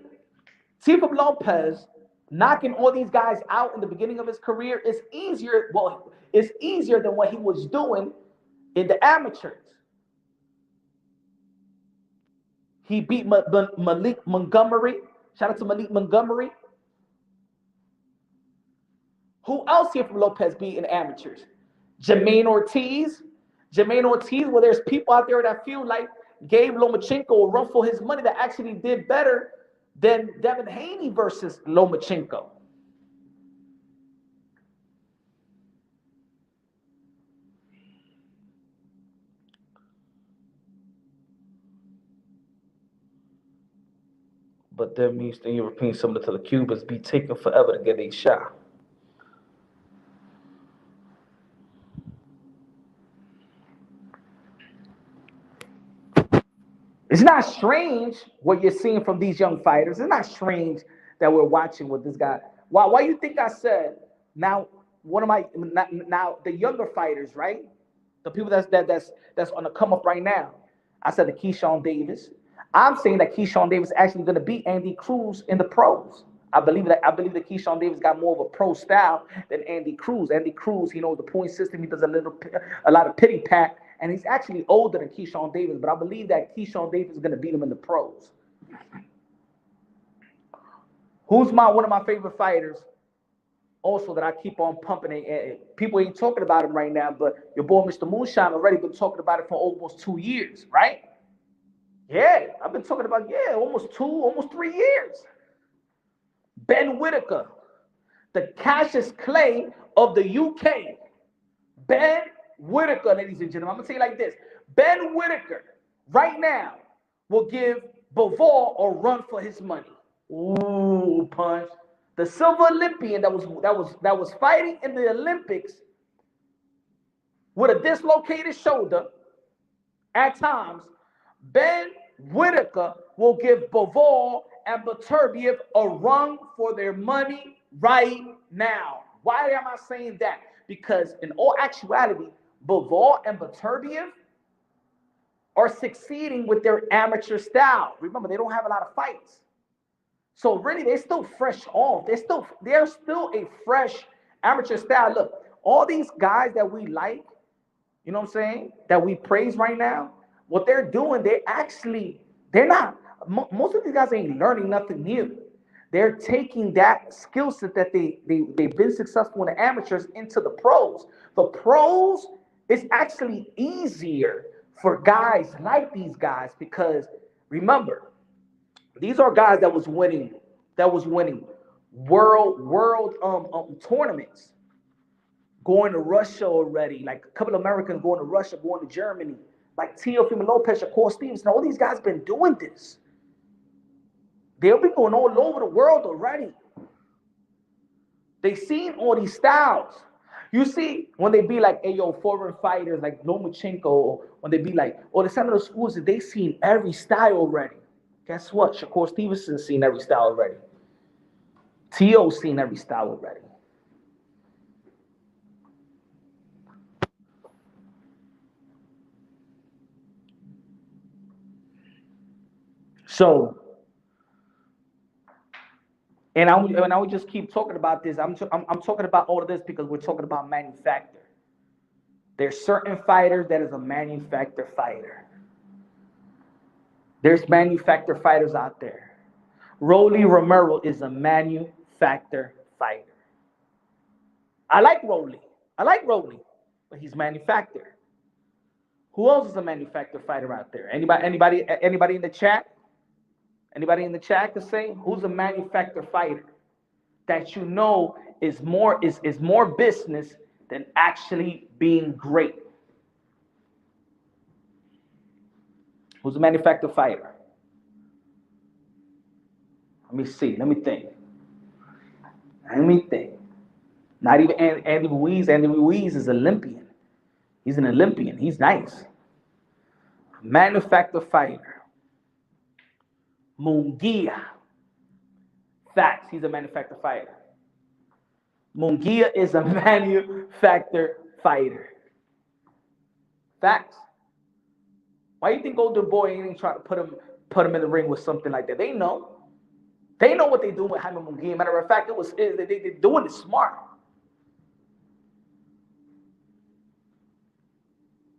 Teofimo Lopez knocking all these guys out in the beginning of his career is easier. Well, it's easier than what he was doing in the amateurs. He beat Malik Montgomery. Shout out to Malik Montgomery. Who else Teofimo Lopez beat in amateurs? Jermaine Ortiz. Well, there's people out there that feel like gave Lomachenko a run for his money that actually did better than Devin Haney versus Lomachenko. But that means the Europeans, similar to the Cubans, be taking forever to get a shot. It's not strange what you're seeing from these young fighters. It's not strange that we're watching with this guy. Why you think I said now the younger fighters, right? The people that's on the come up right now. I said the Keyshawn Davis. I'm saying that Keyshawn Davis is actually going to beat Andy Cruz in the pros. I believe that Keyshawn Davis got more of a pro style than Andy Cruz. Andy Cruz, the point system, he does a lot of pity pat, and he's actually older than Keyshawn Davis. But I believe that Keyshawn Davis is going to beat him in the pros. Who's one of my favorite fighters? Also, that I keep on pumping it. People ain't talking about him right now, but your boy Mr. Moonshine already been talking about it for almost 2 years, right? Yeah, I've been talking about almost 3 years. Ben Whitaker, the Cassius Clay of the UK. Ben Whitaker, ladies and gentlemen, I'm gonna say it like this: Ben Whitaker, right now, will give Bivol a run for his money. Ooh, punch. The silver Olympian that was fighting in the Olympics with a dislocated shoulder at times, Ben Whitaker will give Bivol and Beterbiev a run for their money right now. Why am I saying that? Because in all actuality, Bivol and Beterbiev are succeeding with their amateur style. Remember, they don't have a lot of fights. So really, they're still fresh off. They're still a fresh amateur style. Look, all these guys that we like, you know what I'm saying, that we praise right now, what they're doing, they're not, most of these guys ain't learning nothing new. They're taking that skill set that they've been successful in the amateurs into the pros. The pros is actually easier for guys like these guys because, remember, these are guys that was winning world tournaments, going to Russia already. Like a couple of Americans going to Russia, going to Germany. Like Tszyu Lopez, Shakur Stevens. All these guys been doing this. They'll be going all over the world already. They seen all these styles. You see, when they be like, hey, yo, foreign fighters like Lomachenko, or when they be like, or some of the schools that they seen every style already. Guess what? Shakur Stevenson's seen every style already. Tszyu seen every style already. So, and I would just keep talking about this. I'm talking about all of this because we're talking about manufacture. There's certain fighters that is a manufactured fighter. There's manufactured fighters out there. Rolly Romero is a manufactured fighter. I like Rolly, but he's manufactured. Who else is a manufactured fighter out there? Anybody in the chat? Anybody in the chat can say who's a manufactured fighter that you know is more business than actually being great? Who's a manufactured fighter? Let me see. Let me think. Not even Andy Ruiz. Andy Ruiz is Olympian. He's an Olympian. He's nice. Manufactured fighter. Munguia. Facts. He's a manufactured fighter. Munguia is a manufactured fighter. Facts. Why do you think Golden Boy ain't trying to put him in the ring with something like that? They know. They know what they're doing with Jaime Munguia. Matter of fact, they're doing it smart.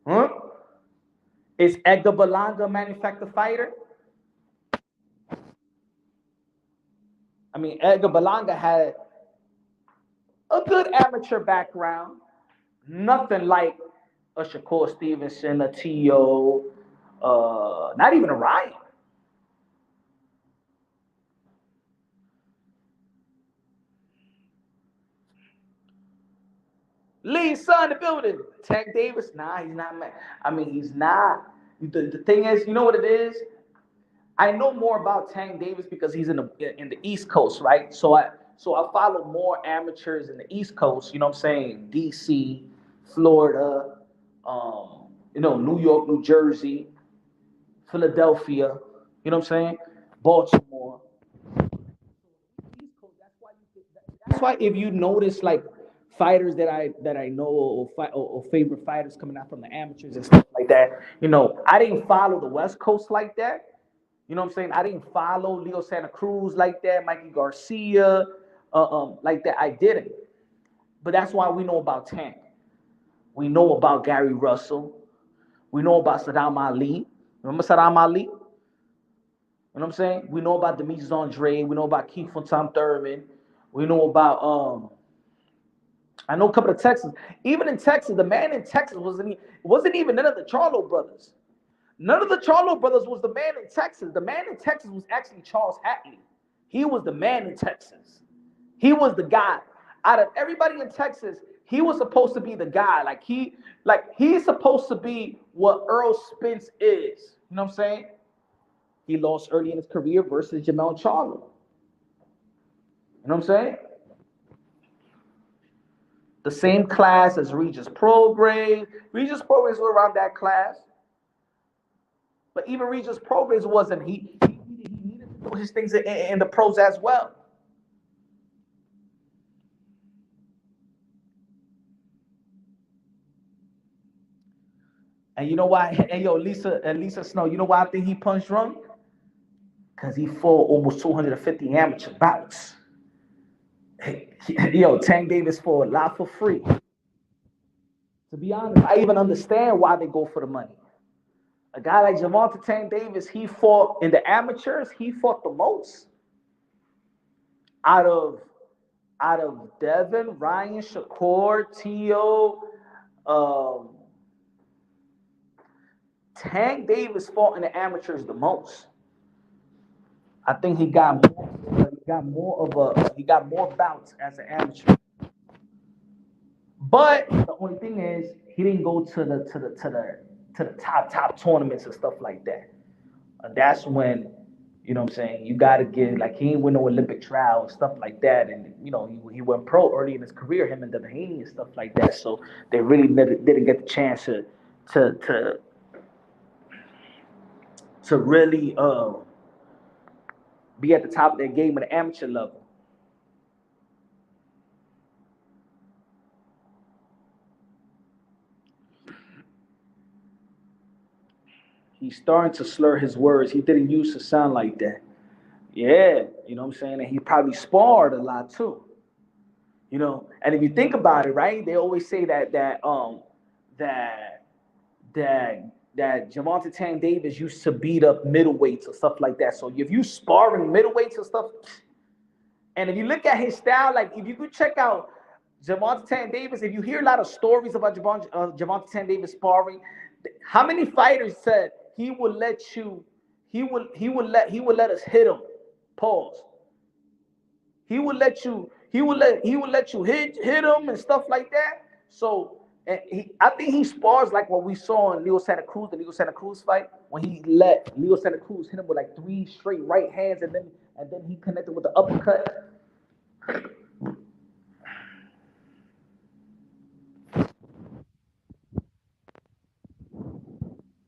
Huh? Is Edgar Berlanga a manufactured fighter? I mean, Edgar Berlanga had a good amateur background. Nothing like a Shakur Stevenson, a Tszyu, not even a Ryan. Lee Son in the building. Tank Davis? Nah, he's not. I mean, he's not. The thing is, you know what it is? I know more about Tank Davis because he's in the East Coast, right? So I follow more amateurs in the East Coast. You know what I'm saying? DC, Florida, New York, New Jersey, Philadelphia. You know what I'm saying? Baltimore. East Coast. That's why if you notice like fighters that I know or favorite fighters coming out from the amateurs and stuff like that, I didn't follow the West Coast like that. You know what I'm saying? I didn't follow Leo Santa Cruz like that, Mikey Garcia, like that. I didn't. But that's why we know about Tank. We know about Gary Russell. We know about Saddam Ali. Remember Saddam Ali? You know what I'm saying? We know about Demetrius Andre. We know about Keith von Tom Thurman. We know about I know a couple of Texans. Even in Texas, the man in Texas wasn't even none of the Charlo brothers. None of the Charlo brothers was the man in Texas. The man in Texas was actually Charles Hatley. He was the man in Texas. He was the guy. Out of everybody in Texas, he was supposed to be the guy. He's supposed to be what Earl Spence is. You know what I'm saying? He lost early in his career versus Jamel Charlo. You know what I'm saying? The same class as Regis Prograis. Regis Prograis was around that class. But even Regis Prograis wasn't. He needed to do his things in the pros as well. And you know why? Hey, yo, Lisa Snow, you know why I think he punched drunk? Because he fought almost 250 amateur bouts. Yo, Tank Davis fought a lot for free. To be honest, I even understand why they go for the money. A guy like Gervonta Tank Davis, he fought in the amateurs, he fought the most. Out of Devin, Ryan, Shakur, Tszyu, Tank Davis fought in the amateurs the most. I think he got more bouts as an amateur. But the only thing is he didn't go to the top tournaments and stuff like that. And that's when, you know what I'm saying, you gotta give, like, he ain't win no Olympic trial and stuff like that. And you know, he went pro early in his career, him and Devin Haney and stuff like that. So they really didn't get the chance to really be at the top of their game at the amateur level. He's starting to slur his words. He didn't used to sound like that. Yeah, you know what I'm saying? And he probably sparred a lot too. You know, and if you think about it, right? They always say that Gervonta Tank Davis used to beat up middleweights or stuff like that. So if you sparring middleweights or stuff, and if you look at his style, like if you could check out Gervonta Tank Davis, if you hear a lot of stories about Gervonta Tank Davis sparring, how many fighters said he would let us hit him? Pause. He would let you hit him and stuff like that. So I think he spars like what we saw in Leo Santa Cruz, the Leo Santa Cruz fight, when he let Leo Santa Cruz hit him with like 3 straight right hands, and then he connected with the uppercut.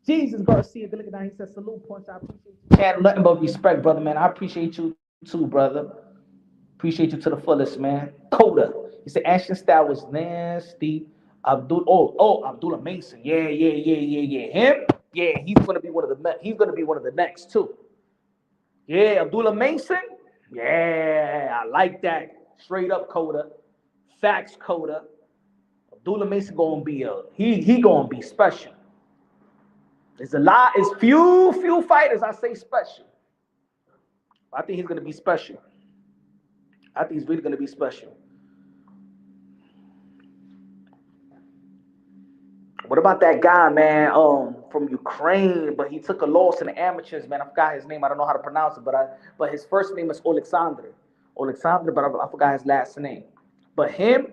Jesus Garcia, good looking down. He said, salute, Punch. I appreciate you. Can't nothing but respect, brother, man. I appreciate you too, brother. Appreciate you to the fullest, man. Coda. He said, Ashton style was nasty. Abdullah Mason. Yeah. Him? Yeah, he's gonna be one of the next too. Yeah, Abdullah Mason. Yeah, I like that. Straight up Coda. Facts Coda. Abdullah Mason gonna be he gonna be special. It's few fighters I say special. I think he's gonna be special. I think he's really gonna be special. What about that guy, man? From Ukraine, but he took a loss in the amateurs, man. I forgot his name. I don't know how to pronounce it, but his first name is Alexander, but I forgot his last name. But him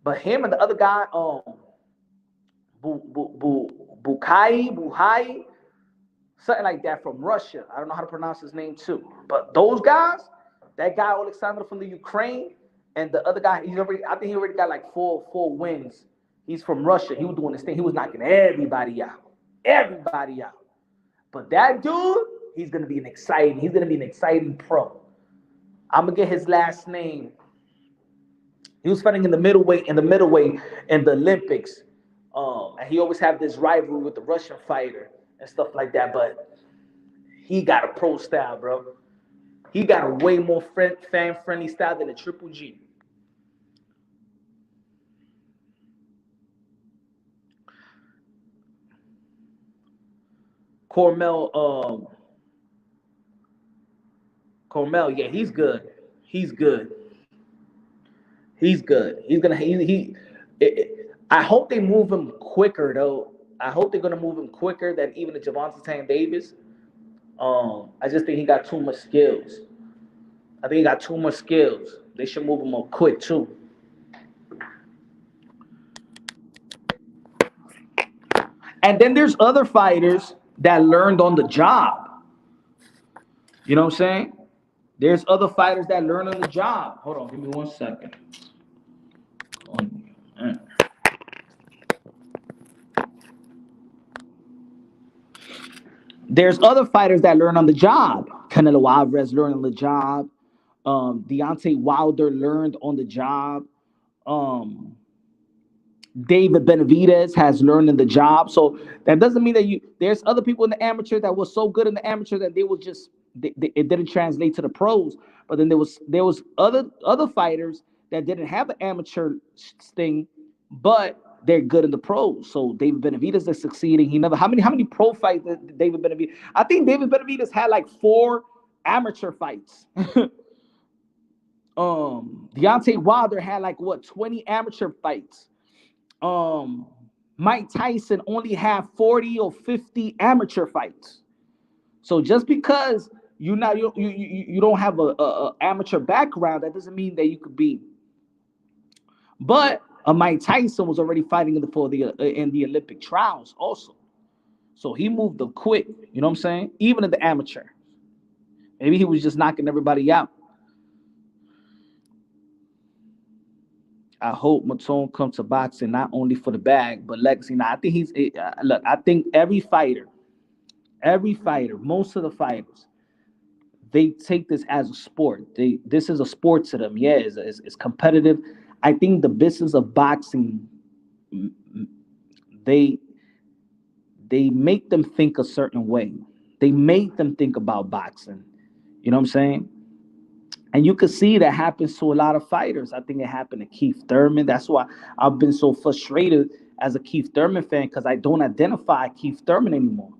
and the other guy, Buhai, something like that, from Russia. I don't know how to pronounce his name too. But those guys, that guy Alexander from the Ukraine, and the other guy, I think he already got like four wins. He's from Russia. He was doing this thing. He was knocking everybody out. But that dude, he's gonna be an exciting pro. I'm gonna get his last name. He was fighting in the middleweight in the Olympics. And he always had this rivalry with the Russian fighter and stuff like that. But He got a pro style, bro. He got a way more fan-friendly style than a Triple G. Cormel, yeah, he's good. He's good. He's good. He's gonna I hope they move him quicker though. I hope they're gonna move him quicker than even the Javante Tank Davis. I just think he got too much skills. I think he got too much skills. They should move him up quick too. And then there's other fighters that learned on the job. You know what I'm saying? There's other fighters that learn on the job. Hold on, give me 1 second. There's other fighters that learn on the job. Canelo Alvarez learned on the job. Deontay Wilder learned on the job. David Benavidez has learned in the job. So that doesn't mean that there's other people in the amateur that was so good in the amateur that they was just it didn't translate to the pros. But then there was other fighters that didn't have an amateur thing, but they're good in the pros. So David Benavidez is succeeding. He never how many pro fights did David Benavidez? I think David Benavidez had like 4 amateur fights. Deontay Wilder had like 20 amateur fights. Mike Tyson only had 40 or 50 amateur fights. So just because you don't have a amateur background, that doesn't mean that you could be. But Mike Tyson was already fighting in the Olympic trials also. So he moved up quick, you know what I'm saying? Even in the amateur. Maybe he was just knocking everybody out. I hope Matone comes to boxing not only for the bag, but legacy. Now, I think look, I think every fighter, most of the fighters, they take this as a sport. This is a sport to them. Yeah, it's competitive. I think the business of boxing, they make them think a certain way. They make them think about boxing. You know what I'm saying? And you can see that happens to a lot of fighters. I think it happened to Keith Thurman. That's why I've been so frustrated as a Keith Thurman fan, because I don't identify Keith Thurman anymore.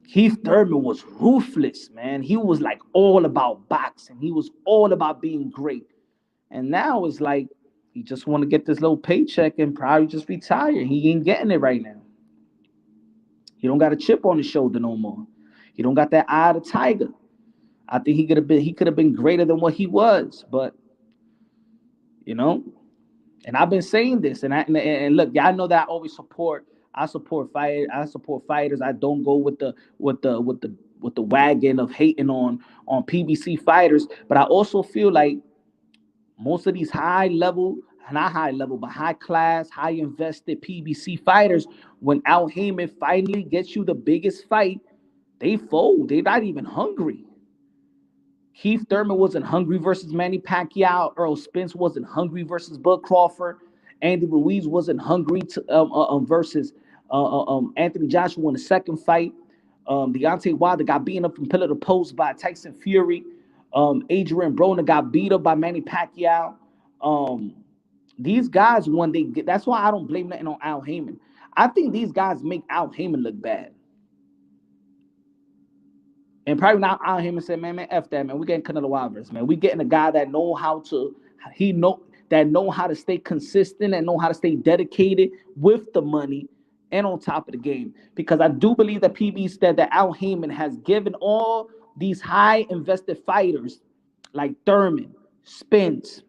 Keith Thurman was ruthless, man. He was like all about boxing. He was all about being great. And now it's like he just want to get this little paycheck and probably just retire. He ain't getting it right now. He don't got a chip on his shoulder no more. He don't got that eye of the tiger. I think he could have been greater than what he was, but you know. And I've been saying this, and look, y'all know that I always support. I support fighters. I don't go with the wagon of hating on PBC fighters. But I also feel like most of these high level, not high level, but high class, high invested PBC fighters, when Al Heyman finally gets you the biggest fight, they fold. They're not even hungry. Keith Thurman wasn't hungry versus Manny Pacquiao. Earl Spence wasn't hungry versus Bud Crawford. Andy Ruiz wasn't hungry versus Anthony Joshua in the second fight. Deontay Wilder got beaten up from pillar to post by Tyson Fury. Adrian Broner got beat up by Manny Pacquiao. These guys, when they get, that's why I don't blame nothing on Al Heyman. I think these guys make Al Heyman look bad. And probably now Al Heyman said, man, F that, man. We getting Canelo Alvarez, man. We getting a guy that know how to stay consistent and know how to stay dedicated with the money and on top of the game. Because I do believe that that Al Heyman has given all these high invested fighters like Thurman, Spence,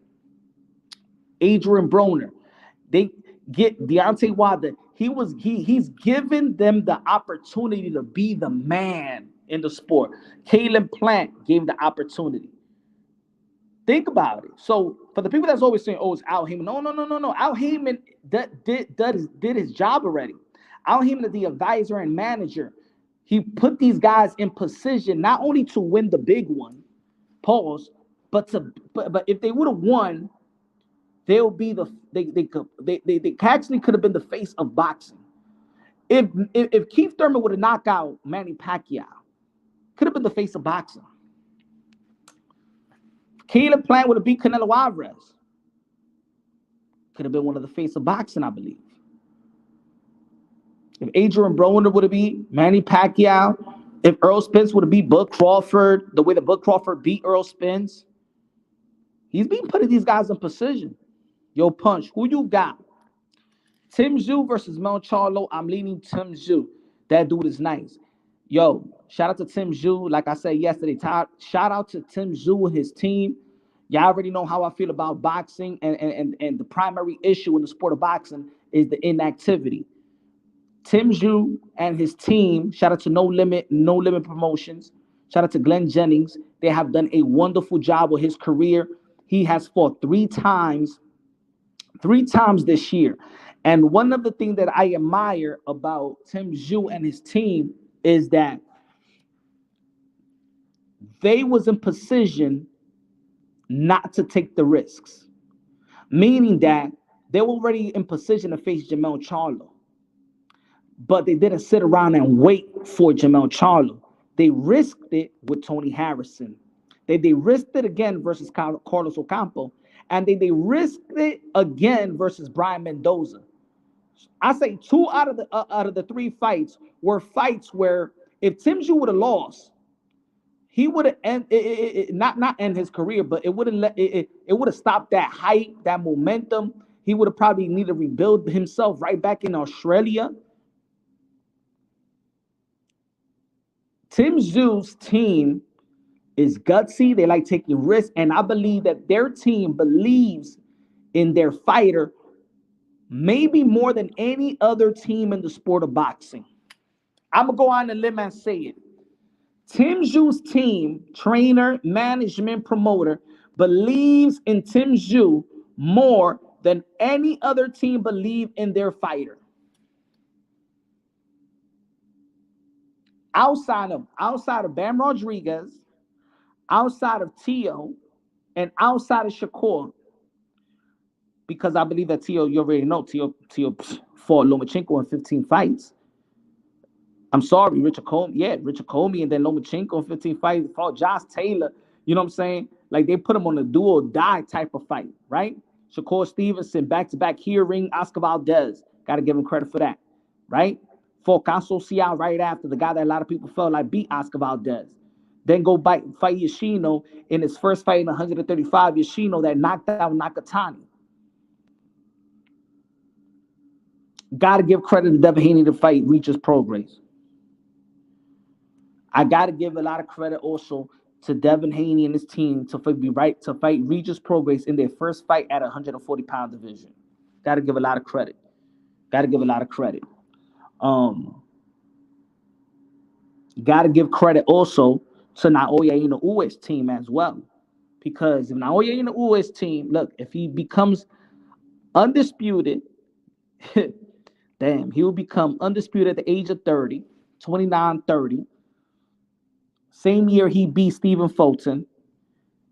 Adrian Broner, they get Deontay Wilder. He's given them the opportunity to be the man in the sport. Caleb Plant gave the opportunity. Think about it. So for the people that's always saying, "Oh, it's Al Heyman," no. Al Heyman did his job already. Al Heyman is the advisor and manager. He put these guys in position not only to win the big one, pause, but if they would have won, they'll be they actually could have been the face of boxing. If Keith Thurman would have knocked out Manny Pacquiao, Could have been the face of boxing. Caleb Plant would have beat Canelo Alvarez. Could have been one of the face of boxing, I believe. If Adrian Broner would have beat Manny Pacquiao, if Earl Spence would have beat Bud Crawford, the way that Bud Crawford beat Earl Spence, he's been putting these guys in position. Yo, Punch, who you got? Tszyu versus Mel Charlo. I'm leaning Tszyu. That dude is nice. Yo, shout out to Tszyu. Like I said yesterday, shout out to Tszyu and his team. Y'all already know how I feel about boxing, and the primary issue in the sport of boxing is the inactivity. Tszyu and his team, shout out to No Limit Promotions. Shout out to Glenn Jennings. They have done a wonderful job with his career. He has fought three times this year. And one of the things that I admire about Tszyu and his team is that they was in position not to take the risks, meaning that they were already in position to face Jermell Charlo, but they didn't sit around and wait for Jermell Charlo. They risked it with Tony Harrison. They risked it again versus Carlos Ocampo, and they risked it again versus Brian Mendoza. I say 2 out of the 3 fights were fights where if Tszyu would have lost, he would have not end his career, but it would have stopped that hype, that momentum. He would have probably needed to rebuild himself right back in Australia. Tszyu's team is gutsy. They like taking risks, and I believe that their team believes in their fighter maybe more than any other team in the sport of boxing. I'm going to go on a limb and say it. Tszyu's team, trainer, management, promoter, believes in Tszyu more than any other team believe in their fighter. Outside of Bam Rodriguez, outside of Tszyu, and outside of Shakur, because I believe that Tszyu, you already know, Tszyu fought Lomachenko in 15 fights. I'm sorry, Richard Comey, and then Lomachenko in 15 fights, fought Josh Taylor. You know what I'm saying? Like, they put him on a do or die type of fight, right? Shakur Stevenson, back-to-back hearing, Oscar Valdez. Got to give him credit for that, right? Fought Social right after, the guy that a lot of people felt like beat Oscar Valdez. Then go fight Yoshino in his first fight in 135, Yoshino that knocked out Nakatani. Got to give credit to Devin Haney to fight Regis Prograis. I got to give a lot of credit also to Devin Haney and his team to fight Regis Prograis in their first fight at 140-pound division. Got to give a lot of credit. Got to give credit also to Naoya Inoue's team as well. Because if Naoya Inoue's team, look, if he becomes undisputed, damn, he will become undisputed at the age of 30, 29, 30. Same year he beat Stephen Fulton.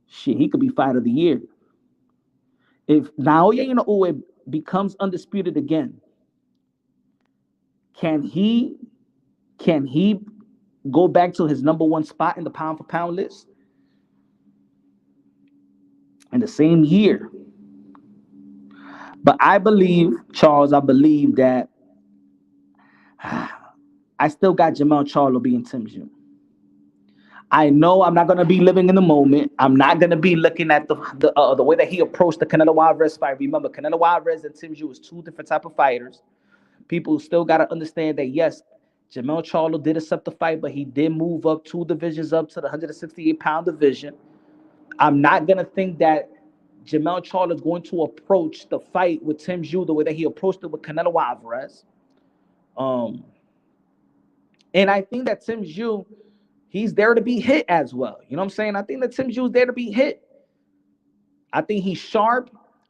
Shit, he could be fighter of the year. If Naoya Inoue becomes undisputed again, can he go back to his number 1 spot in the pound for pound list? In the same year. But I believe, Charles, that I still got Jermell Charlo being Tszyu. I know I'm not going to be living in the moment. I'm not going to be looking at the way that he approached the Canelo Alvarez fight. Remember, Canelo Alvarez and Tszyu is 2 different type of fighters. People still got to understand that, yes, Jermell Charlo did accept the fight, but he did move up 2 divisions up to the 168-pound division. I'm not going to think that Jermell Charlo is going to approach the fight with Tszyu the way that he approached it with Canelo Alvarez. And I think that Tszyu, he's there to be hit as well. You know what I'm saying? I think that Tszyu is there to be hit. I think he's sharp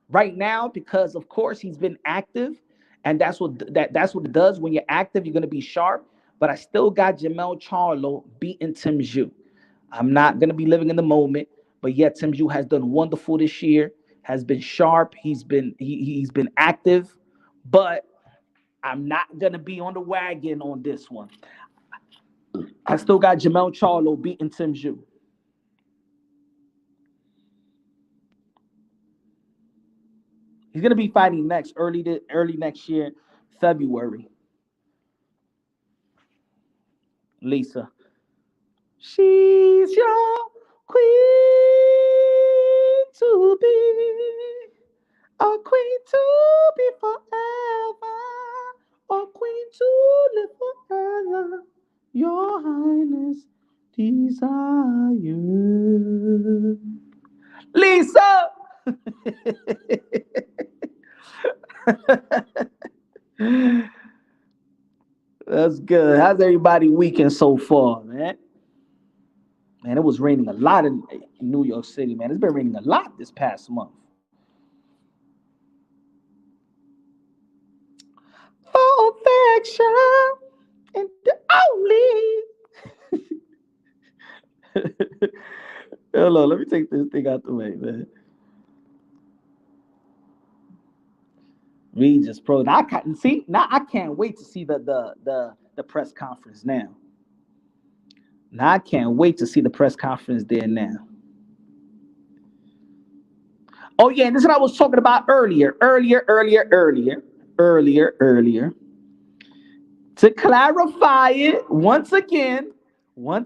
right now because, of course, he's been active. And that's what it does. When you're active, you're going to be sharp. But I still got Jermell Charlo beating Tszyu. I'm not going to be living in the moment. But yet, Tszyu has done wonderful this year, has been sharp. He's been active. But I'm not going to be on the wagon on this one. I still got Jamel Charlo beating Tszyu. He's gonna be fighting next early next year, February. Lisa, she's your queen to be, a queen to be forever, a queen to live forever. Your Highness desire. Lisa! That's good. How's everybody weekend so far, man? Man, it was raining a lot in New York City, man. It's been raining a lot this past month. For affection and the only. Hello, let me take this thing out the way, man. Regis Pro. Now I can't see. Now I can't wait to see the press conference now. Now I can't wait to see the press conference there now. Oh yeah, and this is what I was talking about earlier. To clarify it once again, when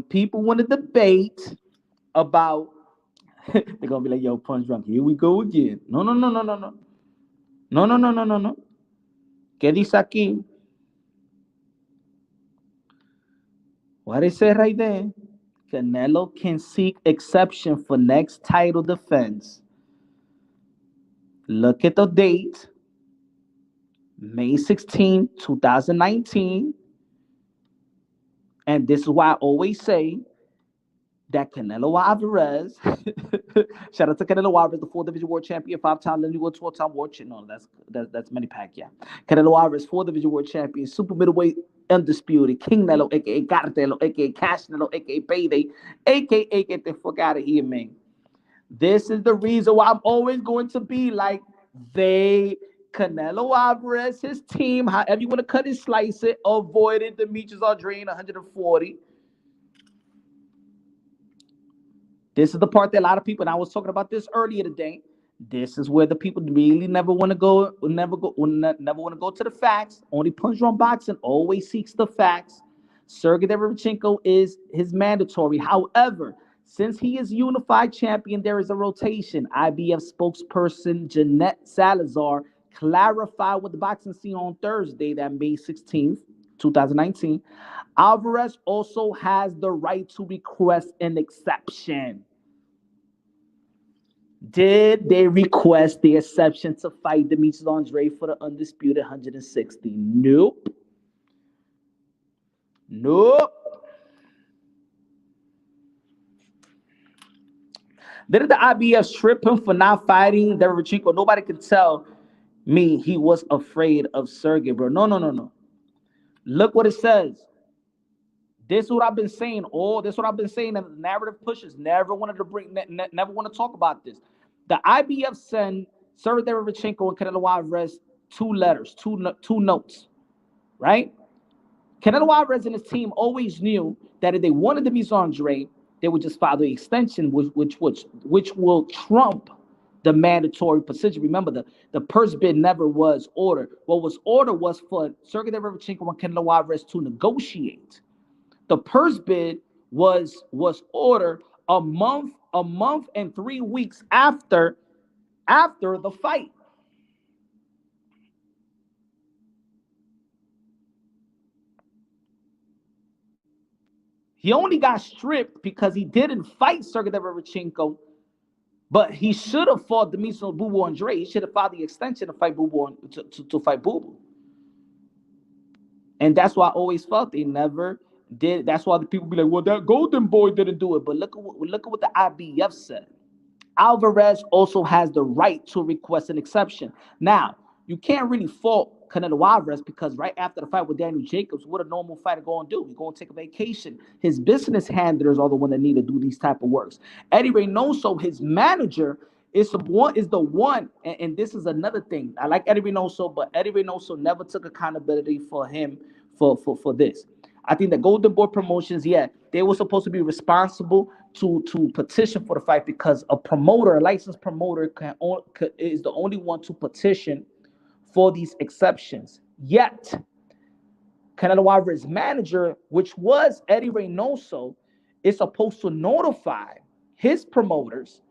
people want to debate about, they're gonna be like, "Yo, Punch Drunk, here we go again." No. ¿Qué dice aquí? What it say right there? Canelo can seek exception for next title defense. Look at the date, May 16, 2019. And this is why I always say that Canelo Alvarez, shout out to Canelo Alvarez, the 4th Division World Champion, 5-time lineal 12-time World Champion. No, that's Manny Pacquiao. Canelo Alvarez, 4th Division World Champion, super middleweight undisputed, King Nelo, aka Cartelo, aka Cash Nelo, aka Payday, aka get the fuck out of here, man. This is the reason why I'm always going to be like Canelo Alvarez, his team, however you want to cut and slice it, avoided Demetrius Andrade 140. This is the part that a lot of people, and I was talking about this earlier today. This is where the people really never want to go, never want to go to the facts. Only Punch Drunk Boxing always seeks the facts. Sergey Derevchenko is his mandatory. However, since he is unified champion, there is a rotation. IBF spokesperson Jeanette Salazar clarified with the boxing scene on Thursday, that May 16th, 2019. Alvarez also has the right to request an exception. Did they request the exception to fight Demetrius Andrade for the undisputed 160? Nope. Did the IBF strip him for not fighting Derevchenko? Nobody could tell me he was afraid of Sergey, bro. No. Look what it says. This is what I've been saying. This is what I've been saying. And the narrative pushers never wanted to never want to talk about this. The IBF sent Sergey Derevchenko and Canelo Alvarez 2 letters, two notes, right? Canelo Alvarez and his team always knew that if they wanted to meet Andrade, they would just file the extension, which will trump the mandatory position. Remember, the purse bid never was ordered. What was ordered was for Sergey Derevchenko and Canelo Alvarez to negotiate. The purse bid was ordered a month and 3 weeks after the fight. He only got stripped because he didn't fight Sergey Derevchenko, but he should have fought Demetrius Boo Boo Andrade. He should have filed the extension to fight Boo Boo to fight Boo Boo. And that's why I always felt they never did. That's why the people be like, well, that Golden Boy didn't do it. But look at what the IBF said. Alvarez also has the right to request an exception. Now, you can't really fault Canelo Alvarez because right after the fight with Daniel Jacobs, what a normal fighter going to do? He's going to take a vacation. His business handlers are the one that need to do these type of works. Eddie Reynoso, his manager, It's one is the one, and this is another thing. I like Eddie Reynoso, but Eddie Reynoso never took accountability for him for this. I think the Golden Boy Promotions, yeah, they were supposed to be responsible to petition for the fight because a promoter, a licensed promoter, is the only one to petition for these exceptions. Yet, Canelo Alvarez's manager, which was Eddie Reynoso, is supposed to notify his promoters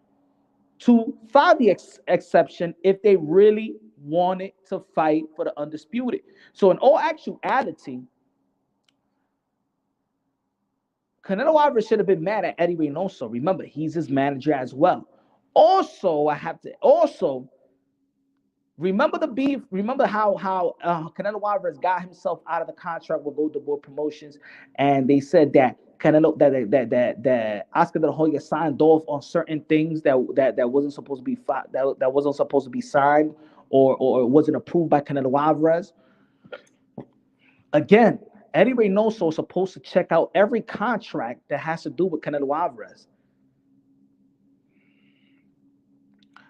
to file the exception if they really wanted to fight for the undisputed. So in all actuality, Canelo Alvarez should have been mad at Eddie Reynoso. Remember, he's his manager as well. Also, I have to remember the beef. Remember how Canelo Alvarez got himself out of the contract with Golden Boy Promotions, and they said that Canelo that Oscar De La Hoya signed off on certain things that wasn't supposed to be that wasn't supposed to be signed or wasn't approved by Canelo Alvarez. Again, Eddie Reynoso is supposed to check out every contract that has to do with Canelo Alvarez.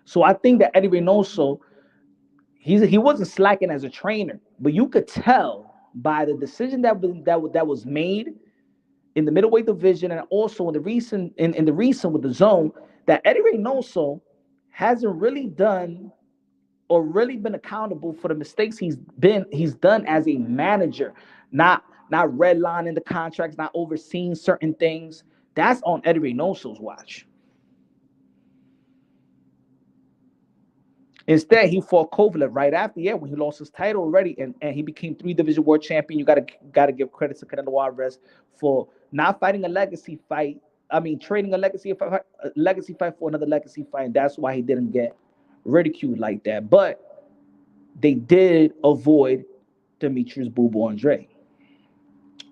So I think that Eddie Reynoso, he wasn't slacking as a trainer, but you could tell by the decision that was made in the middleweight division and also in the recent with the zone that Eddie Reynoso hasn't really done or really been accountable for the mistakes he's done as a manager, not redlining the contracts, not overseeing certain things. That's on Eddie Reynoso's watch. Instead, he fought Kovalev right after, when he lost his title already, and he became 3 division world champion. You gotta give credit to Canelo Alvarez for not fighting a legacy fight. I mean, trading a legacy fight for another legacy fight, and that's why he didn't get ridiculed like that. But they did avoid Demetrius Boo Boo Andre.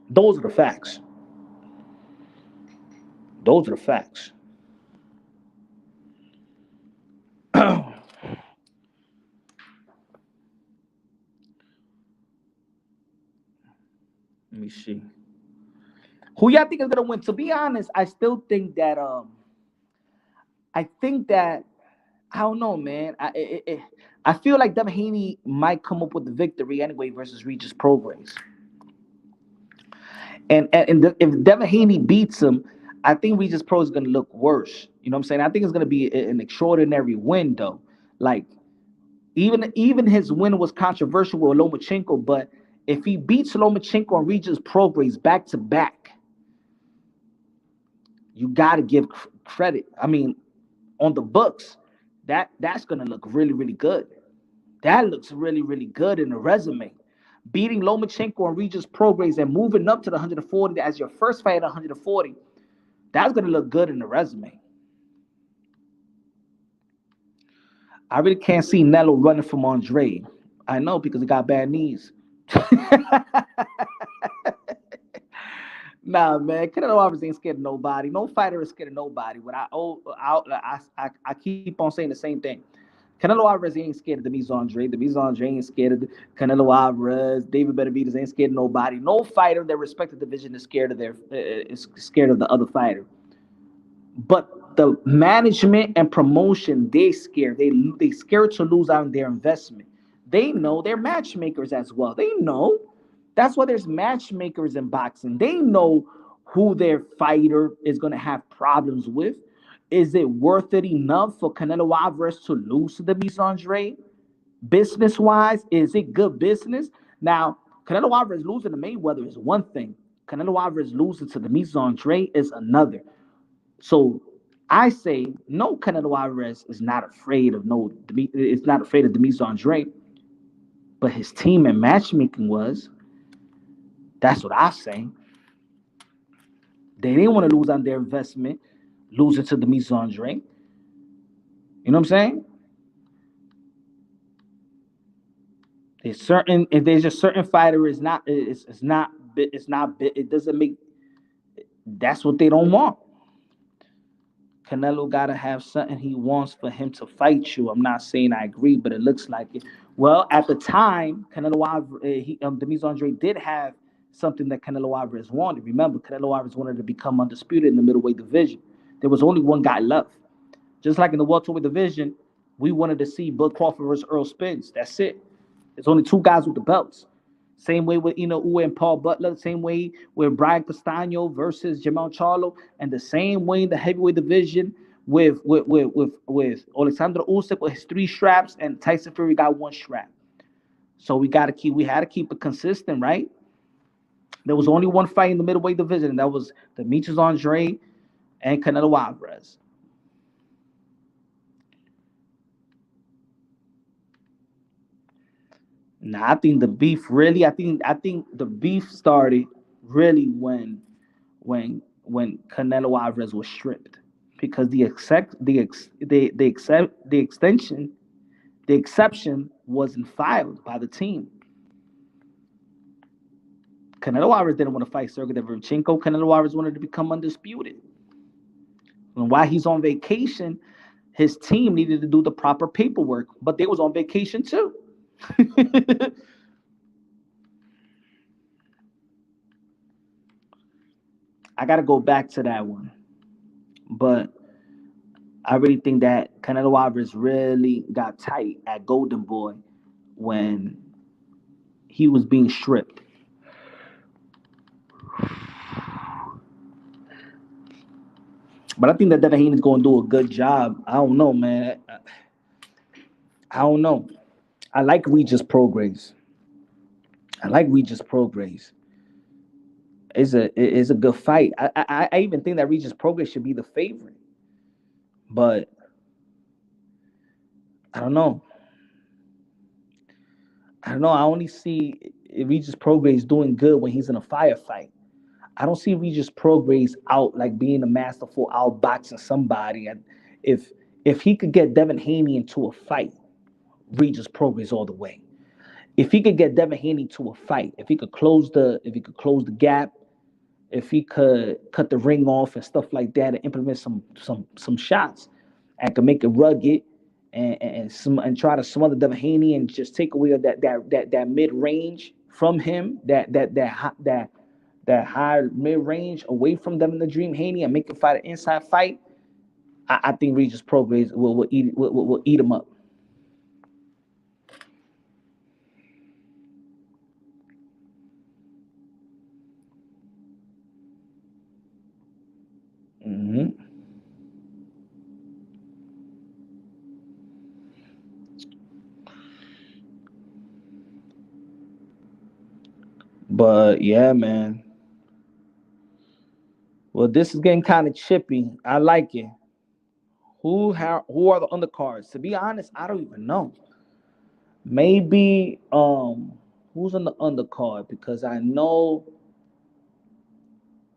Those are the facts. Those are the facts. Let me see. Who y'all think is gonna win? To be honest, I still think that I don't know, man. I feel like Devin Haney might come up with the victory anyway versus Regis Prograis. And if Devin Haney beats him, I think Regis Pro is gonna look worse. You know what I'm saying? I think it's gonna be an extraordinary win, though. Like even his win was controversial with Lomachenko, but if he beats Lomachenko and Regis Prograis back to back, you got to give credit. I mean, on the books, that's going to look really, really good. That looks really, really good in the resume. Beating Lomachenko and Regis Prograis and moving up to the 140 as your first fight at 140, that's going to look good in the resume. I really can't see Nello running from Andre. I know because he got bad knees. Nah, man, Canelo Alvarez ain't scared of nobody. No fighter is scared of nobody. But I keep on saying the same thing. Canelo Alvarez ain't scared of Demetrius Andre. Demetrius Andre ain't scared of Canelo Alvarez. David Benavidez ain't scared of nobody. No fighter that respects the division is scared of the other fighter. But the management and promotion, they scared. They scared to lose out on their investment. They know they're matchmakers as well. They know. That's why there's matchmakers in boxing. They know who their fighter is going to have problems with. Is it worth it enough for Canelo Alvarez to lose to Demetrius Andre? Business-wise, is it good business? Now, Canelo Alvarez losing to Mayweather is one thing. Canelo Alvarez losing to Demetrius Andre is another. So I say no. Canelo Alvarez is not afraid of Demetrius Andre, but his team and matchmaking was. That's what I say. They didn't want to lose on their investment, losing to Demetrius Andre. You know what I'm saying? If there's a certain fighter it doesn't make. That's what they don't want. Canelo gotta have something he wants for him to fight you. I'm not saying I agree, but it looks like it. Well, at the time, Demetrius Andre did have something that Canelo Alvarez wanted. Remember, Canelo Alvarez wanted to become undisputed in the middleweight division. There was only one guy left. Just like in the welterweight division, we wanted to see Bud Crawford versus Earl Spence. That's it. There's only two guys with the belts. Same way with Inoue and Paul Butler. Same way with Brian Castano versus Jamal Charlo, and the same way in the heavyweight division with Alexander Usyk with his 3 straps, and Tyson Fury got 1 strap. So we had to keep it consistent, right? There was only one fight in the middleweight division, and that was Demetrius Andre and Canelo Alvarez. Now I think the beef really, I think the beef started really when Canelo Alvarez was stripped, because the exception wasn't filed by the team. Canelo Alvarez didn't want to fight Sergey Derevchenko. Canelo Alvarez wanted to become undisputed. And while he's on vacation, his team needed to do the proper paperwork, but they was on vacation too. I got to go back to that one. But I really think that Canelo Alvarez really got tight at Golden Boy when he was being stripped. But I think that Devin Haney is going to do a good job. I don't know, man. I don't know. I like Regis Prograis. It's a good fight. I even think that Regis Prograis should be the favorite. But I don't know. I only see Regis Prograis doing good when he's in a firefight. I don't see Regis Prograis out like being a masterful outboxing somebody. And if he could get Devin Haney into a fight, Regis Prograis all the way. If he could get Devin Haney to a fight, if he could close the gap, if he could cut the ring off and stuff like that, and implement some shots, and could make it rugged and try to smother Devin Haney and just take away that mid range from him, that high mid range away from Devin the Dream Haney, and make him fight an inside fight. I think Regis Prograis will eat him up. Mm-hmm. But yeah, man. Well, this is getting kind of chippy. I like it. Who are the undercards? To be honest, I don't even know. Maybe who's on the undercard, because I know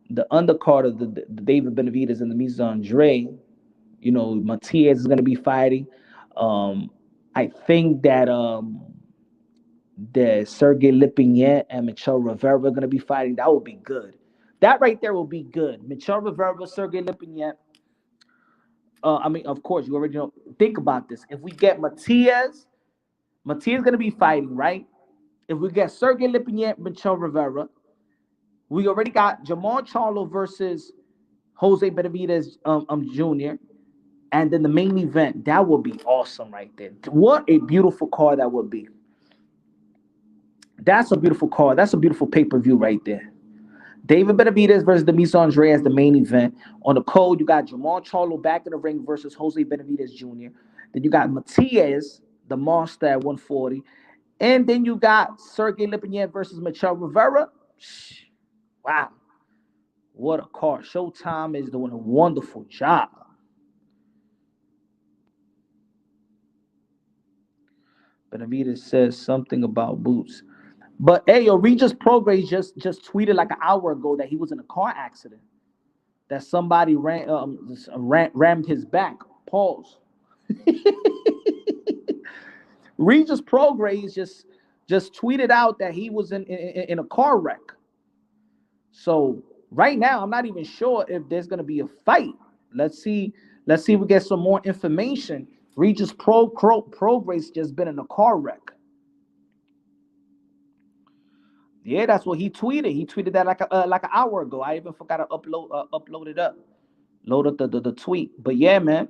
the undercard of the David Benavidez and the Miz Andre. You know, Matias is going to be fighting. I think that Sergey Lipinets and Michel Rivera are going to be fighting. That would be good. That right there will be good. Michel Rivera, Sergey Lipinets. I mean, of course, you already know. Think about this. If we get Matias going to be fighting, right? If we get Sergey Lipinets, Michel Rivera, we already got Jamal Charlo versus Jose Benavidez Jr. And then the main event, that would be awesome right there. What a beautiful card that would be. That's a beautiful card. That's a beautiful pay-per-view right there. David Benavidez versus Demetrius Andre as the main event. On the code, you got Jamal Charlo back in the ring versus Jose Benavidez Jr. Then you got Matias, the monster at 140. And then you got Sergey Lipinets versus Michel Rivera. Wow. What a card. Showtime is doing a wonderful job. Benavidez says something about boots. But hey, yo, Regis Prograis just tweeted like an hour ago that he was in a car accident. That somebody rammed his back. Pause. Regis Prograis just tweeted out that he was in a car wreck. So right now, I'm not even sure if there's gonna be a fight. Let's see if we get some more information. Regis Prograis just been in a car wreck. Yeah, that's what he tweeted. He tweeted that like an hour ago. I even forgot to load up the tweet. But yeah, man,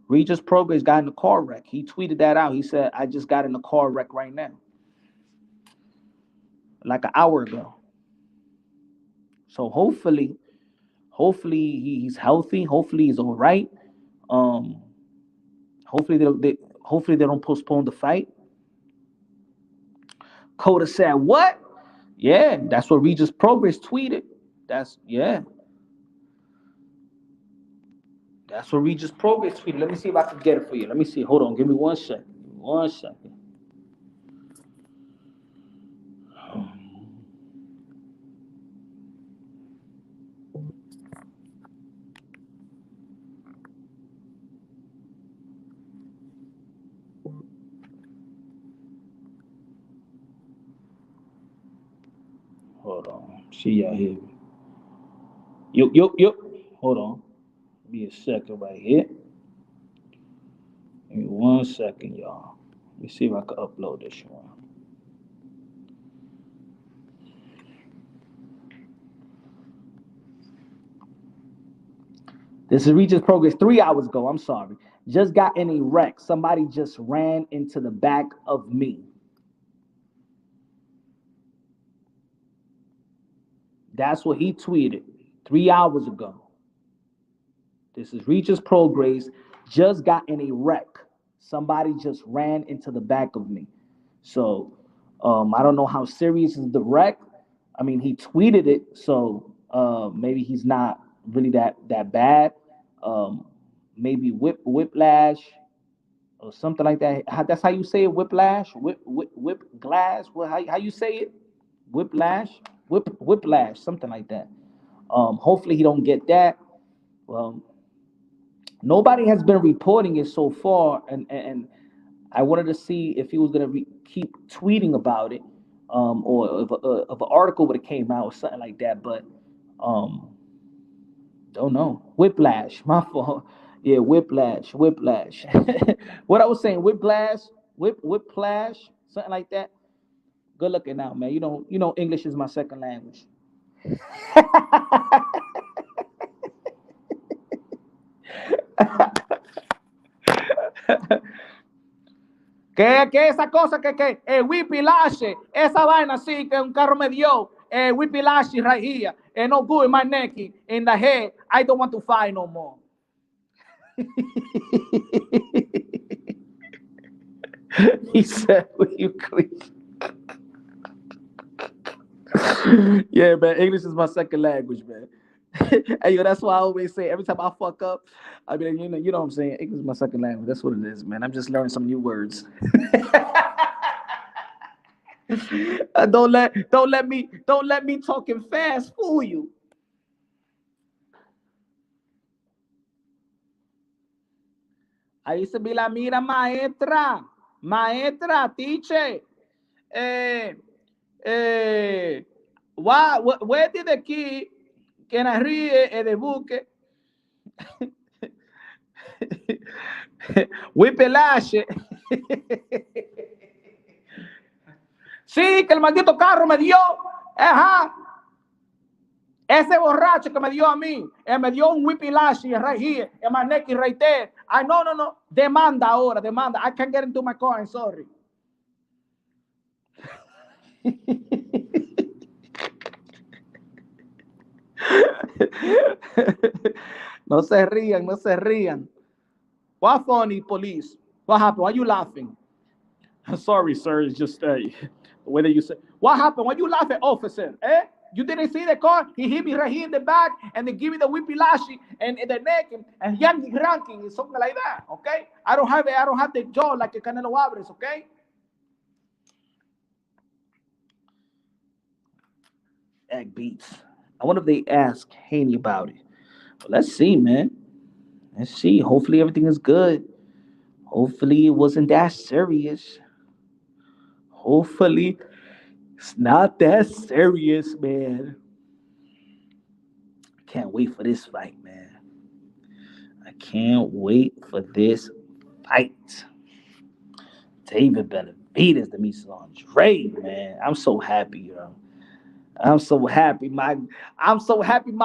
Regis Prograis got in a car wreck. He tweeted that out. He said, I just got in a car wreck right now. Like an hour ago. So hopefully he's healthy. Hopefully he's all right. Um, hopefully they don't postpone the fight. Coda said, what? Yeah, that's what Regis Progress tweeted. That's what Regis Progress tweeted. Let me see if I can get it for you. Let me see. Hold on. Give me 1 second. 1 second. Hold on. See y'all here. Yup. Hold on. Give me a second right here. Give me 1 second, y'all. Let me see if I can upload this one. This is Regis Progress 3 hours ago. I'm sorry. Just got in a wreck. Somebody just ran into the back of me. That's what he tweeted 3 hours ago. This is Regis Progress. Just got in a wreck. Somebody just ran into the back of me. So I don't know how serious is the wreck. I mean, he tweeted it, so maybe he's not really that bad. Maybe whiplash or something like that. That's how you say it, whiplash, whip glass. Well, how you say it? Whiplash, something like that. Hopefully he don't get that. Well, nobody has been reporting it so far, and I wanted to see if he was gonna keep tweeting about it, or if an article would have came out or something like that. But don't know. Whiplash, my fault. Yeah, whiplash. What I was saying, whiplash, something like that. Good looking out, man. You know, English is my second language. Que esa cosa que whiplash, esa vaina así que un carro me dio, whiplash right here, no good in my neck, in the head. I don't want to fight no more. He said, "Will you please?" Yeah, man. English is my second language, man. And that's why I always say every time I fuck up, I mean, you know what I'm saying. English is my second language. That's what it is, man. I'm just learning some new words. Don't let me talking fast fool you. Ahí se ve la mira maestra, teacher. Where did the key can I read the book? Whiplash. Sí, que el maldito carro me dio. Ajá. Ese borracho que me dio a mí, me dio un whiplash right here, in my neck right there. No. Demanda ahora, demanda. I can't get into my car, I'm sorry. No se rían. What funny, police? What happened? Why are you laughing? Sorry, sir. It's just the way that you say. What happened? Why you laughing, officer? You didn't see the car? He hit me right here in the back, and they give me the whiplash and in the neck, and Yanni ranking and something like that. Okay? I don't have the jaw like a Canelo Alvarez. Okay? Egg beats. I wonder if they ask Haney about it. But let's see, man. Let's see. Hopefully everything is good. Hopefully it wasn't that serious. Hopefully it's not that serious, man. I can't wait for this fight, man. I can't wait for this fight. David Benavidez to meet Andre, man. I'm so happy, yo. I'm so happy, my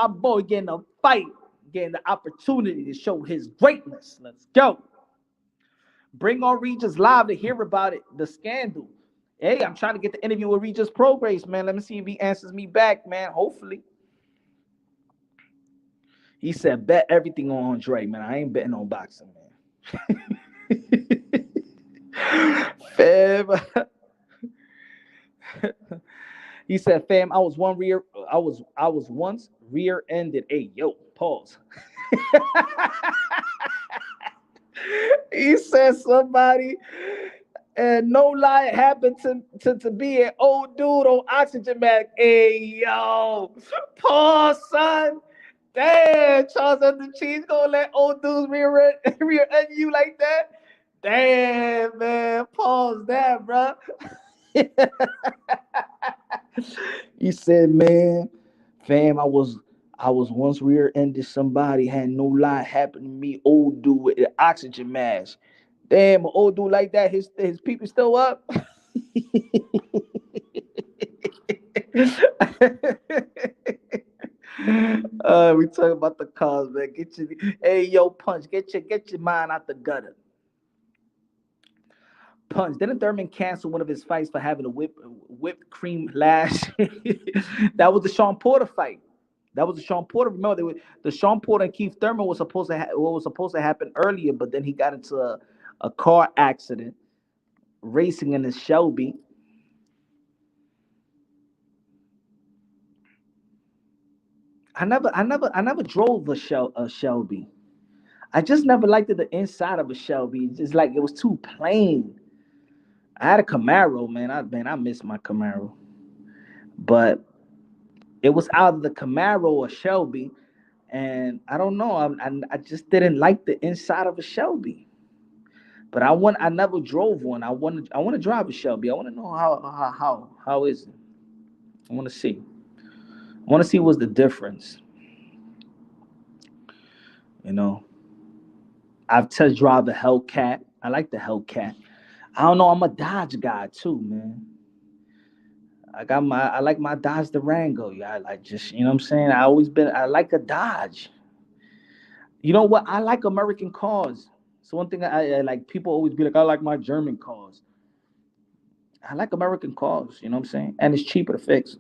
boy getting a fight, getting the opportunity to show his greatness. Let's go. Bring on Regis live to hear about it, the scandal. Hey, I'm trying to get the interview with Regis Prograis, man. Let me see if he answers me back, man. Hopefully. He said, bet everything on Andre, man. I ain't betting on boxing, man. Fam. He said, fam, I was once rear-ended. Hey, yo, pause. He said somebody, and no lie, it happened to be an old dude on oxygen mask. Hey, yo, pause, son. Damn, Charles and the Cheese gonna let old dudes rear-end you like that? Damn, man, pause that, bro. He said, man, fam, I was once rear-ended somebody, had no lie happened to me, old dude with the oxygen mask. Damn, an old dude like that, his people still up. We talking about the cause, man. Hey, yo, Punch, get your mind out the gutter. Punch. Didn't Thurman cancel one of his fights for having a whipped cream lash? That was the Sean Porter fight. That was the Sean Porter. Remember, the Sean Porter and Keith Thurman was supposed to what was supposed to happen earlier, but then he got into a car accident racing in his Shelby. I never drove a Shelby. I just never liked the inside of a Shelby. It's just like it was too plain. I had a Camaro, man. I miss my Camaro, but it was either the Camaro or Shelby, and I don't know. I just didn't like the inside of a Shelby. But I never drove one. I want to drive a Shelby. I want to know how is it. I want to see. I want to see what's the difference. You know, I've test drive the Hellcat. I like the Hellcat. I don't know. I'm a Dodge guy too, man. I like my Dodge Durango. Yeah, I like just you know what I'm saying. I like a Dodge. You know what? I like American cars. So one thing I like people always be like, I like my German cars. I like American cars, you know what I'm saying? And it's cheaper to fix.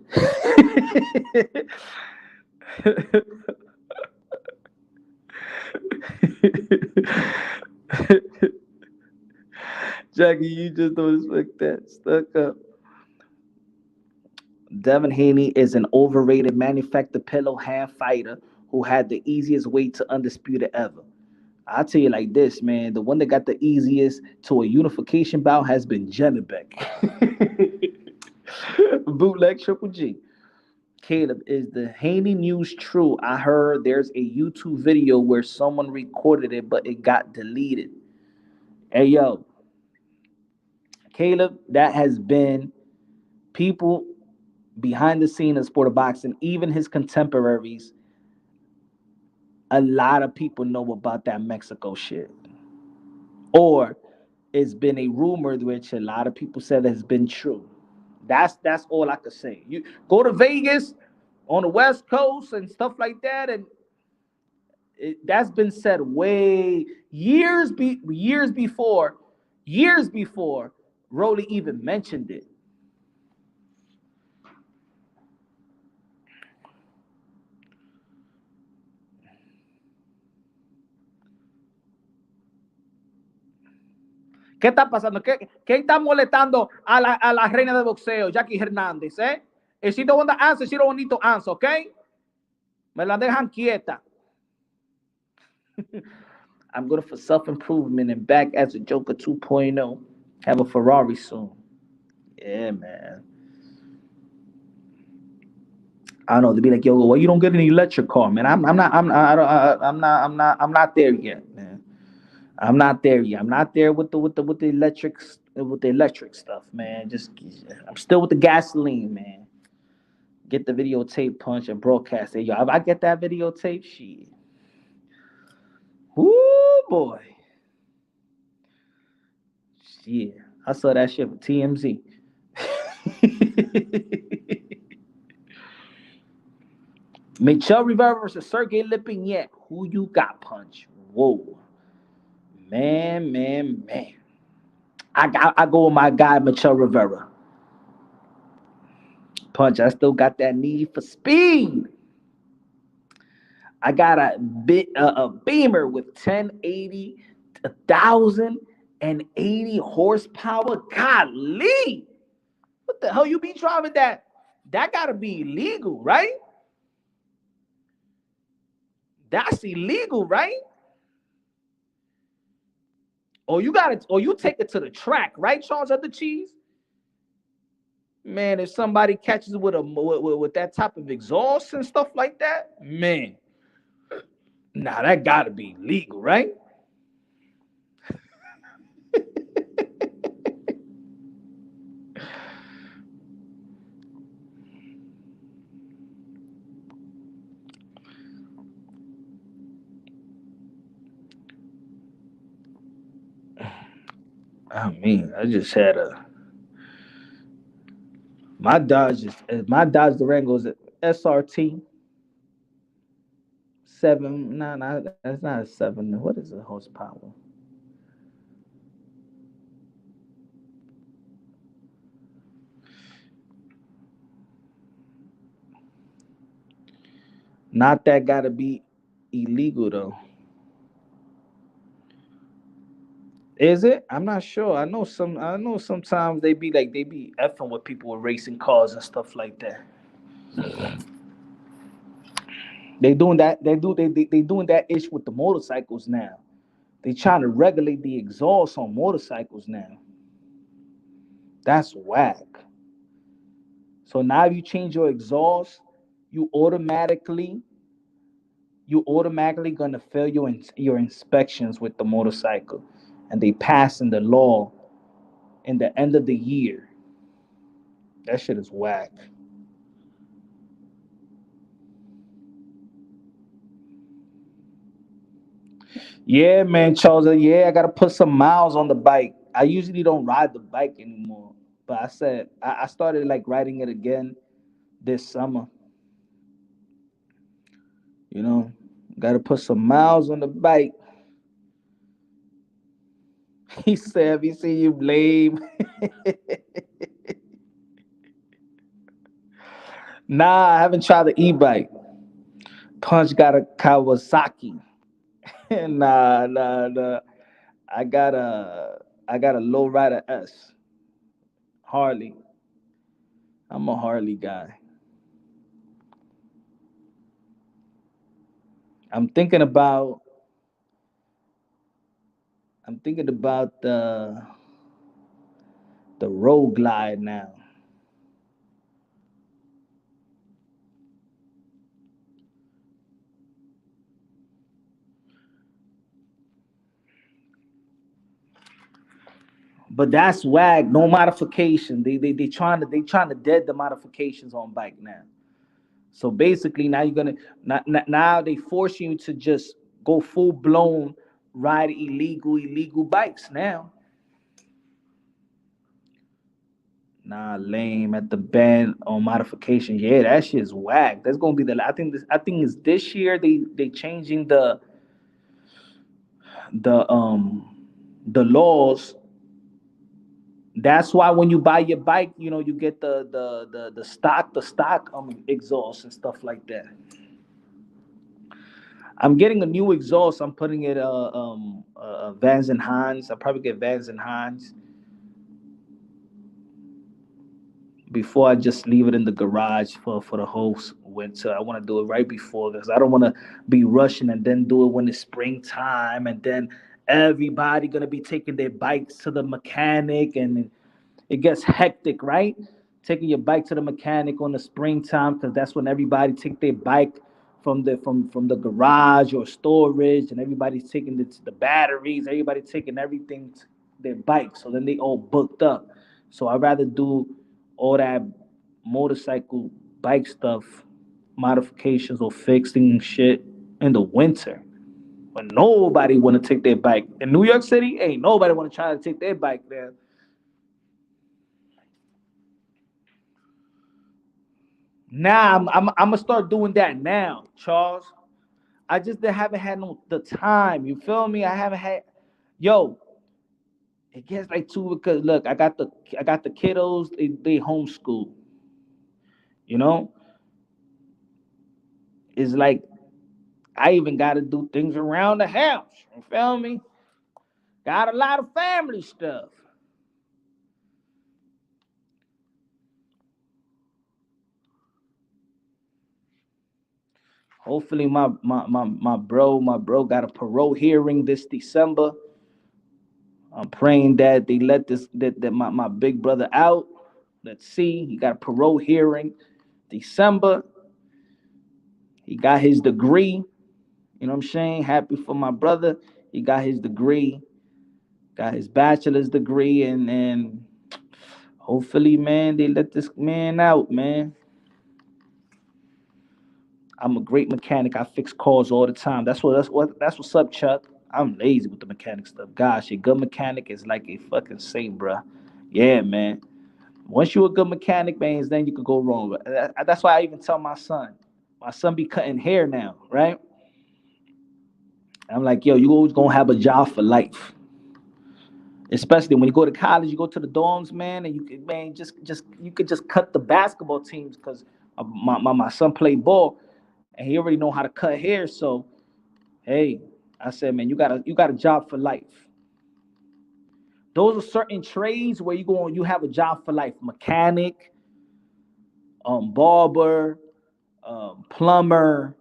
Jackie, you just don't expect that. Stuck up. Devin Haney is an overrated manufactured pillow hand fighter who had the easiest way to undisputed ever. I'll tell you like this, man. The one that got the easiest to a unification bout has been Jennebeck. Bootleg Triple G. Caleb, is the Haney news true? I heard there's a YouTube video where someone recorded it, but it got deleted. Hey, yo, Caleb, that has been people behind the scene in sport of boxing, even his contemporaries. A lot of people know about that Mexico shit. Or it's been a rumor which a lot of people said has been true. That's all I could say. You go to Vegas on the West Coast and stuff like that, and that's been said way years before Rolly even mentioned it. ¿Qué está pasando? ¿Qué está molestando a la reina de boxeo, Jackie Hernández? If she don't want to answer, she don't need to answer, okay? Me la dejan quieta. I'm going for self-improvement and back as a Joker 2.0. Have a Ferrari soon. Yeah, man. I don't know. To be like, yo, well, you don't get an electric car, man. I'm not there yet, man. I'm not there yet. I'm not there with the electric stuff, man. Just I'm still with the gasoline, man. Get the videotape punch and broadcast it. Yo, if I get that videotape, shit. Woo boy. Yeah. I saw that shit with TMZ. Michelle Rivera versus Sergey Lipinyak. Who you got, punch? Whoa. Man. I go with my guy Michelle Rivera. Punch. I still got that need for speed. I got a Beamer with 1080, 1,080 horsepower. Golly, what the hell you be driving that? That gotta be illegal, right? That's illegal, right? Or you take it to the track, right, Charles at the cheese? Man, if somebody catches with with that type of exhaust and stuff like that, man, nah, that gotta be legal, right? I mean, I just had a my Dodge Durango is a SRT 7. No, that's not a 7. What is the horsepower? Not that gotta be illegal though. Is it? I'm not sure. I know sometimes they be effing with people with racing cars and stuff like that. They doing that. They doing that ish with the motorcycles now. They trying to regulate the exhaust on motorcycles now. That's whack. So now if you change your exhaust, you automatically gonna fail your inspections with the motorcycle, and they passing the law in the end of the year. That shit is whack. Yeah, man, Charles. Yeah, I gotta put some miles on the bike. I usually don't ride the bike anymore, but I said I started like riding it again this summer. You know, gotta put some miles on the bike. He said, "Have you seen you blame?" Nah, I haven't tried the e-bike. Punch got a Kawasaki. Nah. I got a low rider S Harley. I'm a Harley guy. I'm thinking about I'm thinking about the road glide now. But that's wag, no modification. They trying to dead the modifications on bike now. So basically now you're gonna now they force you to just go full blown ride illegal bikes now. Nah, lame at the band on modification. Yeah, that shit is whack. That's gonna be I think it's this year they changing the laws. That's why when you buy your bike, you get the stock exhaust and stuff like that. I'm getting a new exhaust. I'm putting it Vans and Hans. I'll probably get Vans and Hans before I just leave it in the garage for the whole winter. I want to do it right before because I don't want to be rushing and then do it when it's springtime and then everybody gonna be taking their bikes to the mechanic and it gets hectic, right? Taking your bike to the mechanic on the springtime because that's when everybody take their bike from the garage or storage, and everybody's taking the batteries. Everybody taking everything, their bike. So then they all booked up. So I'd rather do all that motorcycle bike stuff, modifications or fixing shit in the winter when nobody want to take their bike. In New York City, ain't nobody want to try to take their bike there. Now I'm gonna start doing that now, Charles. I just haven't had no the time. You feel me? I haven't had. Yo, It gets like two because look, I got the kiddos. They homeschool. You know, it's like I even got to do things around the house. You feel me? Got a lot of family stuff. Hopefully, my bro got a parole hearing this December. I'm praying that they let my big brother out. Let's see. He got a parole hearing December. He got his degree. You know what I'm saying? Happy for my brother. He got his degree, got his bachelor's degree, and hopefully, man, they let this man out, man. I'm a great mechanic. I fix cars all the time. That's what's up, Chuck. I'm lazy with the mechanic stuff. Gosh, a good mechanic is like a fucking saint, bruh. Yeah, man. Once you're a good mechanic, man, then you could go wrong. That's why I even tell my son. My son be cutting hair now, right? I'm like, yo, you always gonna have a job for life. Especially when you go to college, you go to the dorms, man, and you can, man, just you could just cut the basketball teams because my son played ball and he already know how to cut hair. So hey, I said, man, you got a job for life. Those are certain trades where you have a job for life. Mechanic, barber, plumber.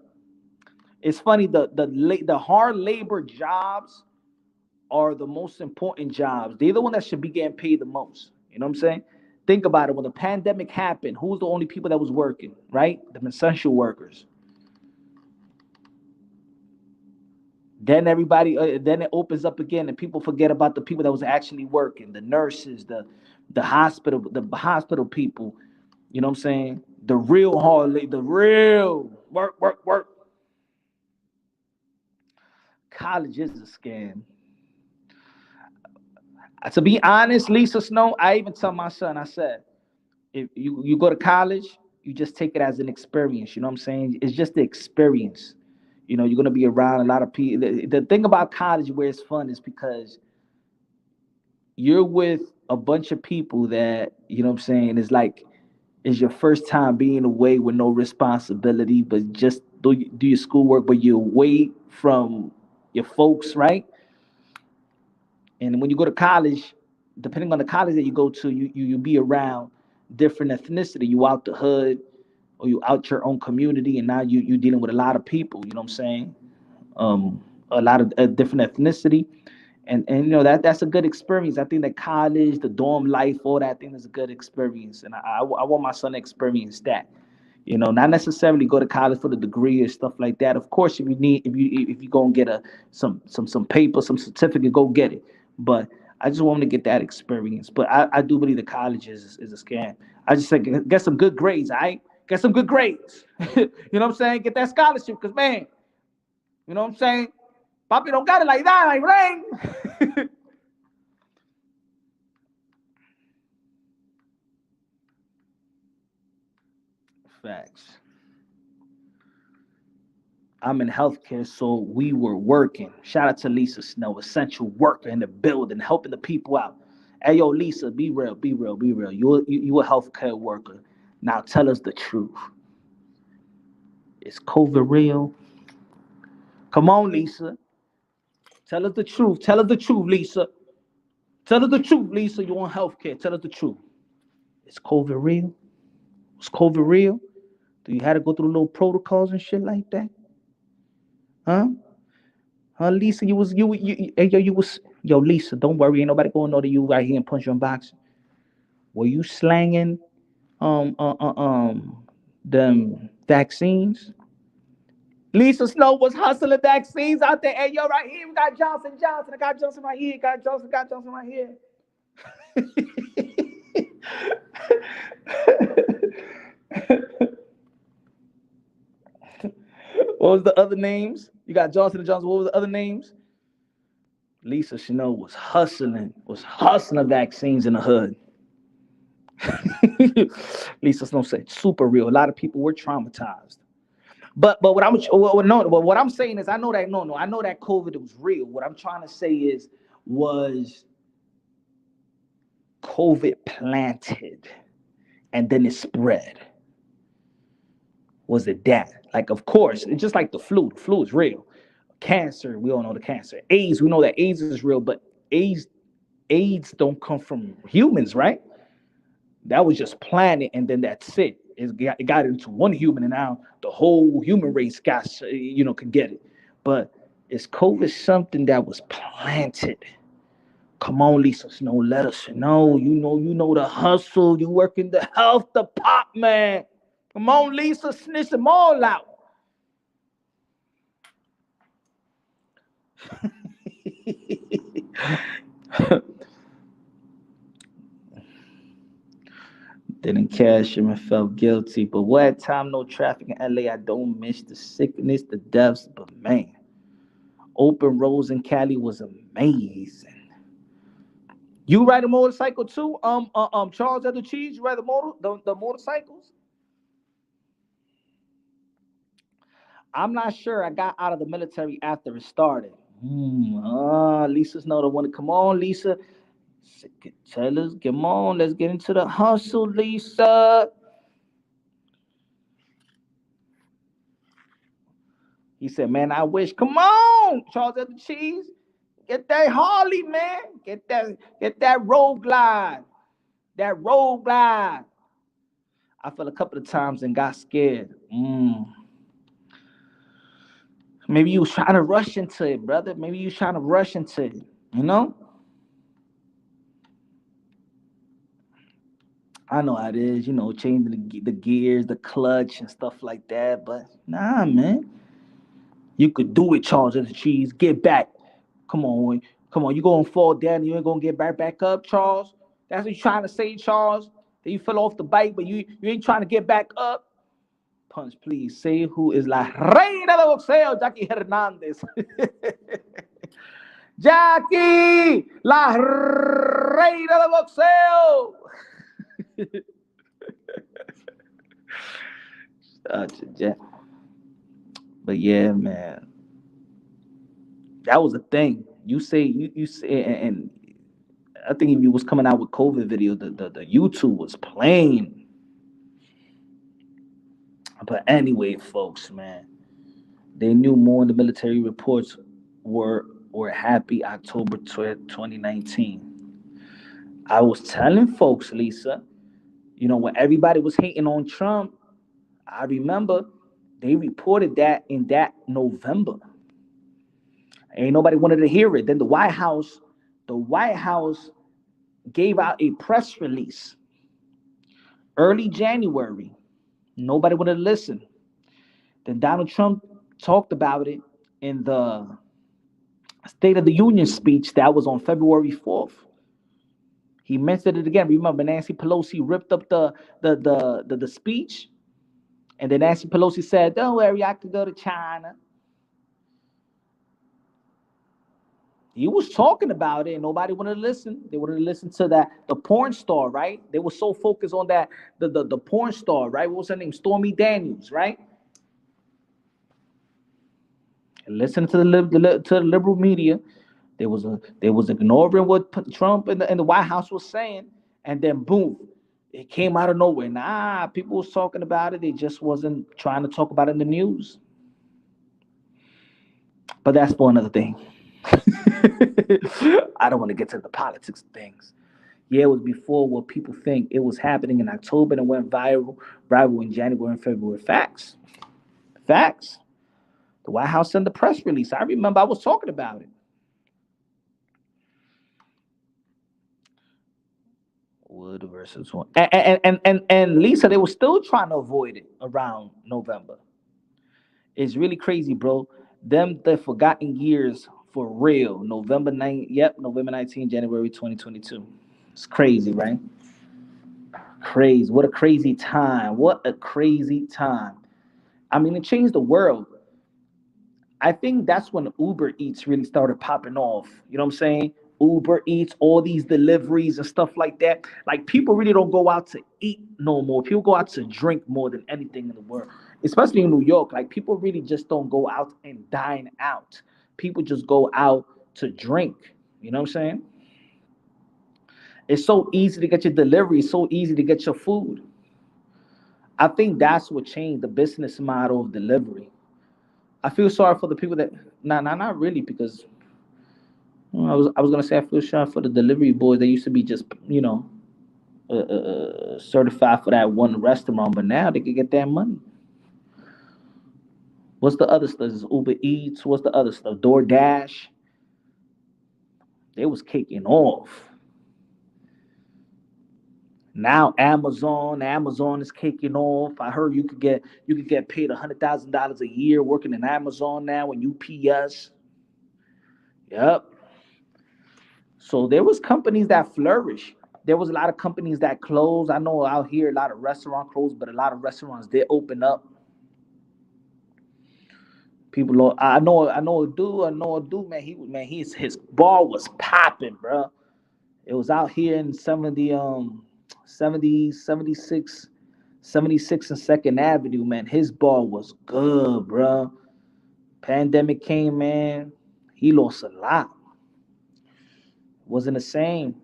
It's funny the hard labor jobs are the most important jobs. They're the one that should be getting paid the most. You know what I'm saying? Think about it. When the pandemic happened, who was the only people that was working? Right? The essential workers. Then it opens up again, and people forget about the people that was actually working, the nurses, the hospital people. You know what I'm saying? The real the real work. College is a scam. To be honest, Lisa Snow, I even tell my son, I said, if you go to college, you just take it as an experience. You know what I'm saying? It's just the experience. You're gonna be around a lot of people. The thing about college where it's fun is because you're with a bunch of people that, you know what I'm saying, is like it's your first time being away with no responsibility, but just do your schoolwork, but you're away from your folks, right? And when you go to college, depending on the college that you go to, you be around different ethnicity. You out the hood or you out your own community, and now you dealing with a lot of people. You know what I'm saying? A lot of different ethnicity, and that's a good experience. I think that college, the dorm life, all that thing is a good experience, and I want my son to experience that. Not necessarily go to college for the degree or stuff like that. Of course, if you go and get some paper, some certificate, go get it. But I just want him to get that experience. But I do believe the college is a scam. I just say get some good grades, all right? Get some good grades. You know what I'm saying? Get that scholarship, because man, you know what I'm saying? Papi don't got it like that, like rain. Facts. I'm in healthcare, so we were working. Shout out to Lisa Snow, essential worker in the building, helping the people out. Hey, yo, Lisa, be real, be real, be real. You a healthcare worker. Now tell us the truth. Is COVID real? Come on, Lisa. Tell us the truth. Tell us the truth, Lisa. Tell us the truth, Lisa. You on healthcare. Tell us the truth. Is COVID real? Was COVID real? Do you had to go through little protocols and shit like that? Huh? Huh, Lisa, hey, yo, Lisa, don't worry, ain't nobody gonna know that you right here and punch you in boxing. Were you slanging um uh, uh, um them vaccines? Lisa Snow was hustling vaccines out there. Hey, yo, right here, we got Johnson. I got Johnson right here. Got Johnson right here. What was the other names? You got Johnson and Johnson. What was the other names? Lisa Snow was hustling vaccines in the hood. Lisa Snow said, super real. A lot of people were traumatized. But what I'm saying is I know that no, I know that COVID was real. What I'm trying to say is was COVID planted and then it spread? Was it that? Like, of course, it's just like the flu. The flu is real. Cancer, we all know the cancer. AIDS, we know that AIDS is real, but AIDS don't come from humans, right? That was just planted, and then that's it. It got into one human, and now the whole human race can get it. But is COVID something that was planted? Come on, Lisa Snow, let us know. You know the hustle. You work in the health department. Come on, Lisa, snitch them all out. Didn't cash him and felt guilty. But what time, no traffic in LA. I don't miss the sickness, the deaths, but man, open roads in Cali was amazing. You ride a motorcycle too? Charles at the Cheese, you ride the motorcycles? I'm not sure. I got out of the military after it started. Lisa's not the one to come on, Lisa. Tell us, come on, let's get into the hustle, Lisa. He said, man, I wish. Come on, Charles at the Cheese. Get that Harley, man. Get that road glide. That road glide. I fell a couple of times and got scared. Maybe you was trying to rush into it, brother. Maybe you was trying to rush into it, you know? I know how it is, changing the gears, the clutch, and stuff like that. But nah, man. You could do it, Charles at the Cheese. Get back. Come on. You going to fall down and you ain't going to get back up, Charles? That's what you're trying to say, Charles? That you fell off the bike, but you ain't trying to get back up? Punch, please. Say who is la reina del boxeo, Jackie Hernandez. Jackie, la reina del boxeo. But yeah, man, that was a thing. You say, and I think if you was coming out with COVID video, the YouTube was playing. But anyway, folks, man, they knew more in the military reports were happy October 2019. I was telling folks, Lisa, when everybody was hating on Trump, I remember they reported that in that November. Ain't nobody wanted to hear it. Then the White House gave out a press release early January. Nobody wanted to listen. Then Donald Trump talked about it in the State of the Union speech that was on February 4th. He mentioned it again. Remember, Nancy Pelosi ripped up the speech, and then Nancy Pelosi said, "Don't worry, I could go to China." He was talking about it, and nobody wanted to listen. They wanted to listen to the porn star, right? They were so focused on that the porn star, right? What was her name? Stormy Daniels, right? And listening to the liberal media, they was ignoring what Trump and the White House was saying, and then boom, it came out of nowhere. Nah, people was talking about it. They just wasn't trying to talk about it in the news. But that's for another thing. I don't want to get to the politics of things. Yeah, it was before what people think. It was happening in October and went viral in January and February. Facts. The White House sent the press release. I remember I was talking about it. Wood versus one. And Lisa, they were still trying to avoid it around November. It's really crazy, bro. The forgotten years for real. November 19, January 2022. It's crazy, right? Crazy. What a crazy time. I mean, it changed the world. I think that's when Uber Eats really started popping off. You know what I'm saying? Uber Eats, all these deliveries and stuff like that. Like, people really don't go out to eat no more. People go out to drink more than anything in the world, especially in New York. Like, people really just don't go out and dine out. People just go out to drink. You know what I'm saying? It's so easy to get your delivery. It's so easy to get your food. I think that's what changed the business model of delivery. I feel sorry for the people that not really because I was gonna say I feel sorry for the delivery boys. They used to be just certified for that one restaurant, but now they can get that money. What's the other stuff? Is Uber Eats? What's the other stuff? DoorDash. They was kicking off. Now Amazon is kicking off. I heard you could get paid $100,000 a year working in Amazon now and UPS. Yep. So there was companies that flourished. There was a lot of companies that closed. I know out here a lot of restaurants closed, but a lot of restaurants did open up. People, I know a dude, man, his bar was popping, bro. It was out here in some of the 70, 76, 76 and Second Avenue, man. His bar was good, bro. Pandemic came, man. He lost a lot. Wasn't the same.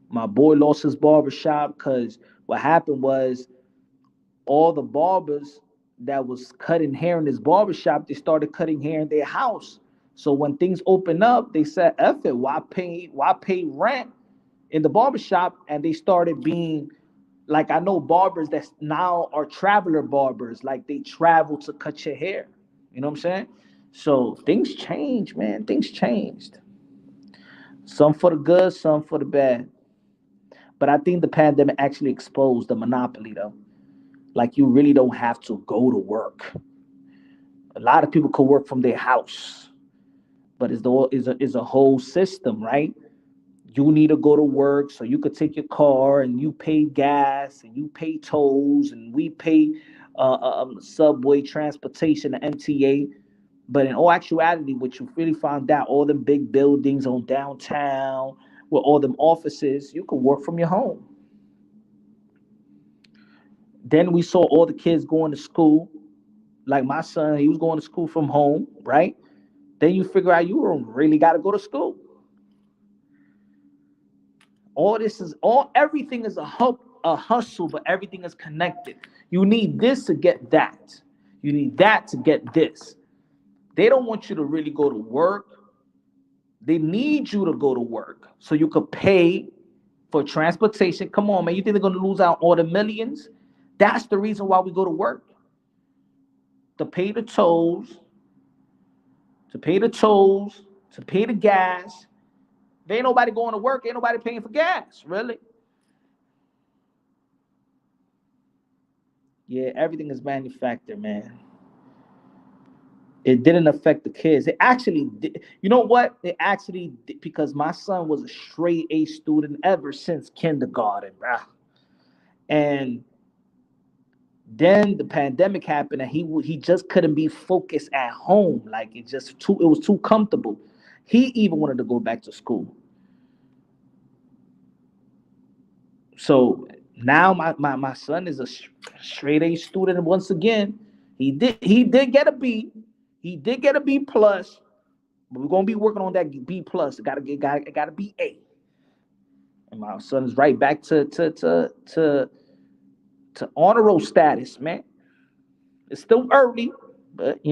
My boy lost his barber shop because what happened was all the barbers that was cutting hair in his barber shop, they started cutting hair in their house. So when things opened up, they said, F it, why pay rent in the barber shop? And they started being like, I know barbers that now are traveler barbers, like they travel to cut your hair. You know what I'm saying? So things changed, man. Things changed. Some for the good, some for the bad. But I think the pandemic actually exposed the monopoly, though. Like you really don't have to go to work. A lot of people could work from their house, but it's a whole system, right? You need to go to work so you could take your car and you pay gas and you pay tolls and we pay subway transportation, the MTA. But in all actuality, what you really found out, all them big buildings on downtown with all them offices, you could work from your home. Then we saw all the kids going to school. Like my son, he was going to school from home, right? Then you figure out you don't really got to go to school. Everything is a hustle, but everything is connected. You need this to get that. You need that to get this. They don't want you to really go to work. They need you to go to work so you could pay for transportation. Come on, man. You think they're going to lose out all the millions? That's the reason why we go to work. To pay the tolls, to pay the tolls, to pay the gas. If ain't nobody going to work, ain't nobody paying for gas, really. Yeah, everything is manufactured, man. It didn't affect the kids. It actually did. You know what? It actually did, because my son was a straight A student ever since kindergarten, bruh. And then the pandemic happened, and he just couldn't be focused at home. Like it was too comfortable. He even wanted to go back to school. So now my son is a straight A student once again. He did get a B. He did get a B plus, but we're gonna be working on that B plus. It gotta be A. And my son is right back to honor roll status, man. It's still early, but do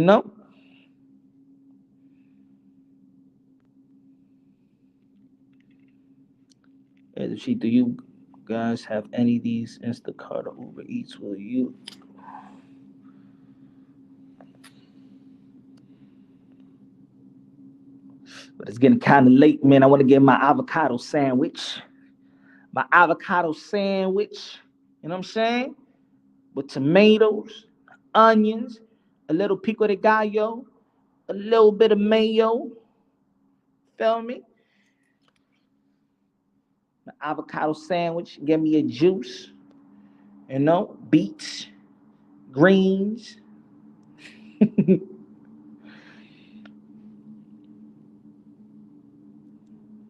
you guys have any of these Instacart or Uber Eats? Will you? But it's getting kind of late, man. I want to get my avocado sandwich. My avocado sandwich. You know what I'm saying? With tomatoes, onions, a little pico de gallo, a little bit of mayo. Feel me? The avocado sandwich. Give me a juice. Beets, greens.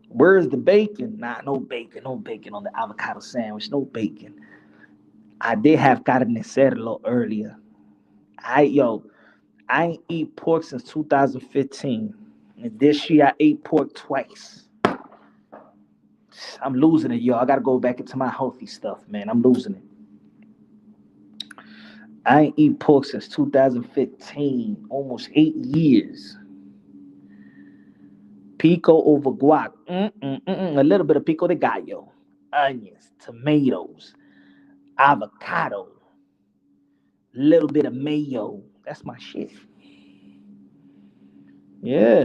Where's the bacon? Nah, no bacon. No bacon on the avocado sandwich. No bacon. I did have carne cerdo earlier. I ain't eat pork since 2015. And this year I ate pork twice. I'm losing it, yo. I gotta go back into my healthy stuff, man. I'm losing it. I ain't eat pork since 2015, almost 8 years. Pico over guac. A little bit of pico de gallo, onions, tomatoes, avocado, little bit of mayo. That's my shit. Yeah.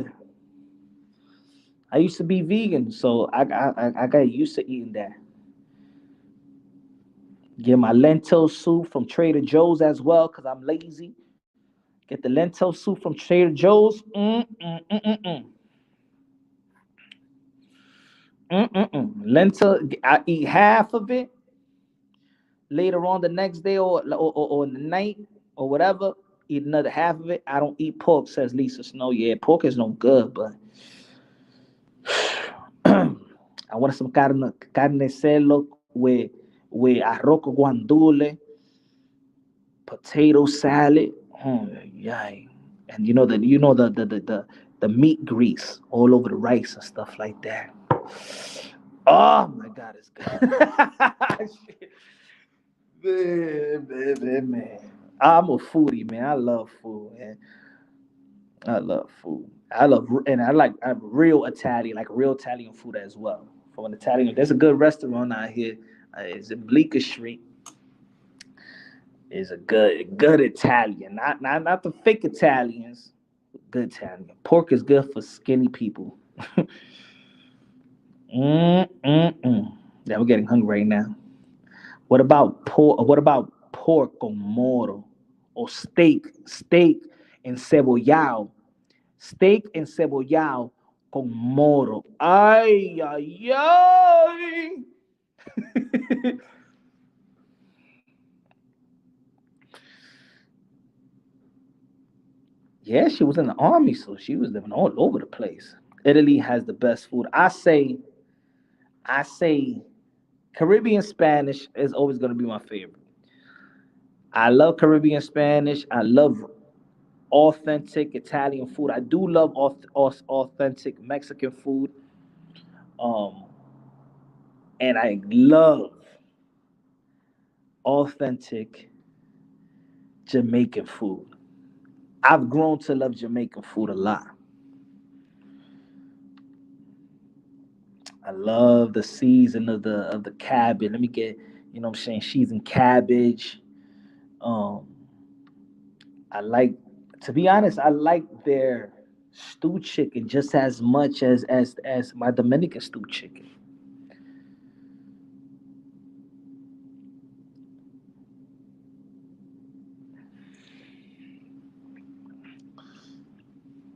I used to be vegan, so I got used to eating that. Get my lentil soup from Trader Joe's as well, because I'm lazy. Get the lentil soup from Trader Joe's. Lentil, I eat half of it. Later on the next day or in the night or whatever, eat another half of it. I don't eat pork, says Lisa Snow. Yeah, pork is no good, but I want some carne celo with arroz con guandule, potato salad. Oh, yeah. And the meat grease all over the rice and stuff like that. Oh my God, it's good. Man. I'm a foodie, man. I love food, man. I love food. I'm real Italian, like real Italian food as well. From an Italian, there's a good restaurant out here. It's in Bleecker Street. It's a good Italian, not the fake Italians. Good Italian. Pork is good for skinny people. Yeah, we're getting hungry right now. What about pork? What about pork con moro or steak? Steak encebollado. Steak encebollado con moro. Ay, ay, ay. Yeah, she was in the army, so she was living all over the place. Italy has the best food. I say, Caribbean Spanish is always going to be my favorite. I love Caribbean Spanish. I love authentic Italian food. I do love authentic Mexican food. Um, and I love authentic Jamaican food. I've grown to love Jamaican food a lot. I love the season of the cabbage. Let me get, what I'm saying, seasoned cabbage. Um, I like, to be honest, I like their stew chicken just as much as my Dominican stew chicken.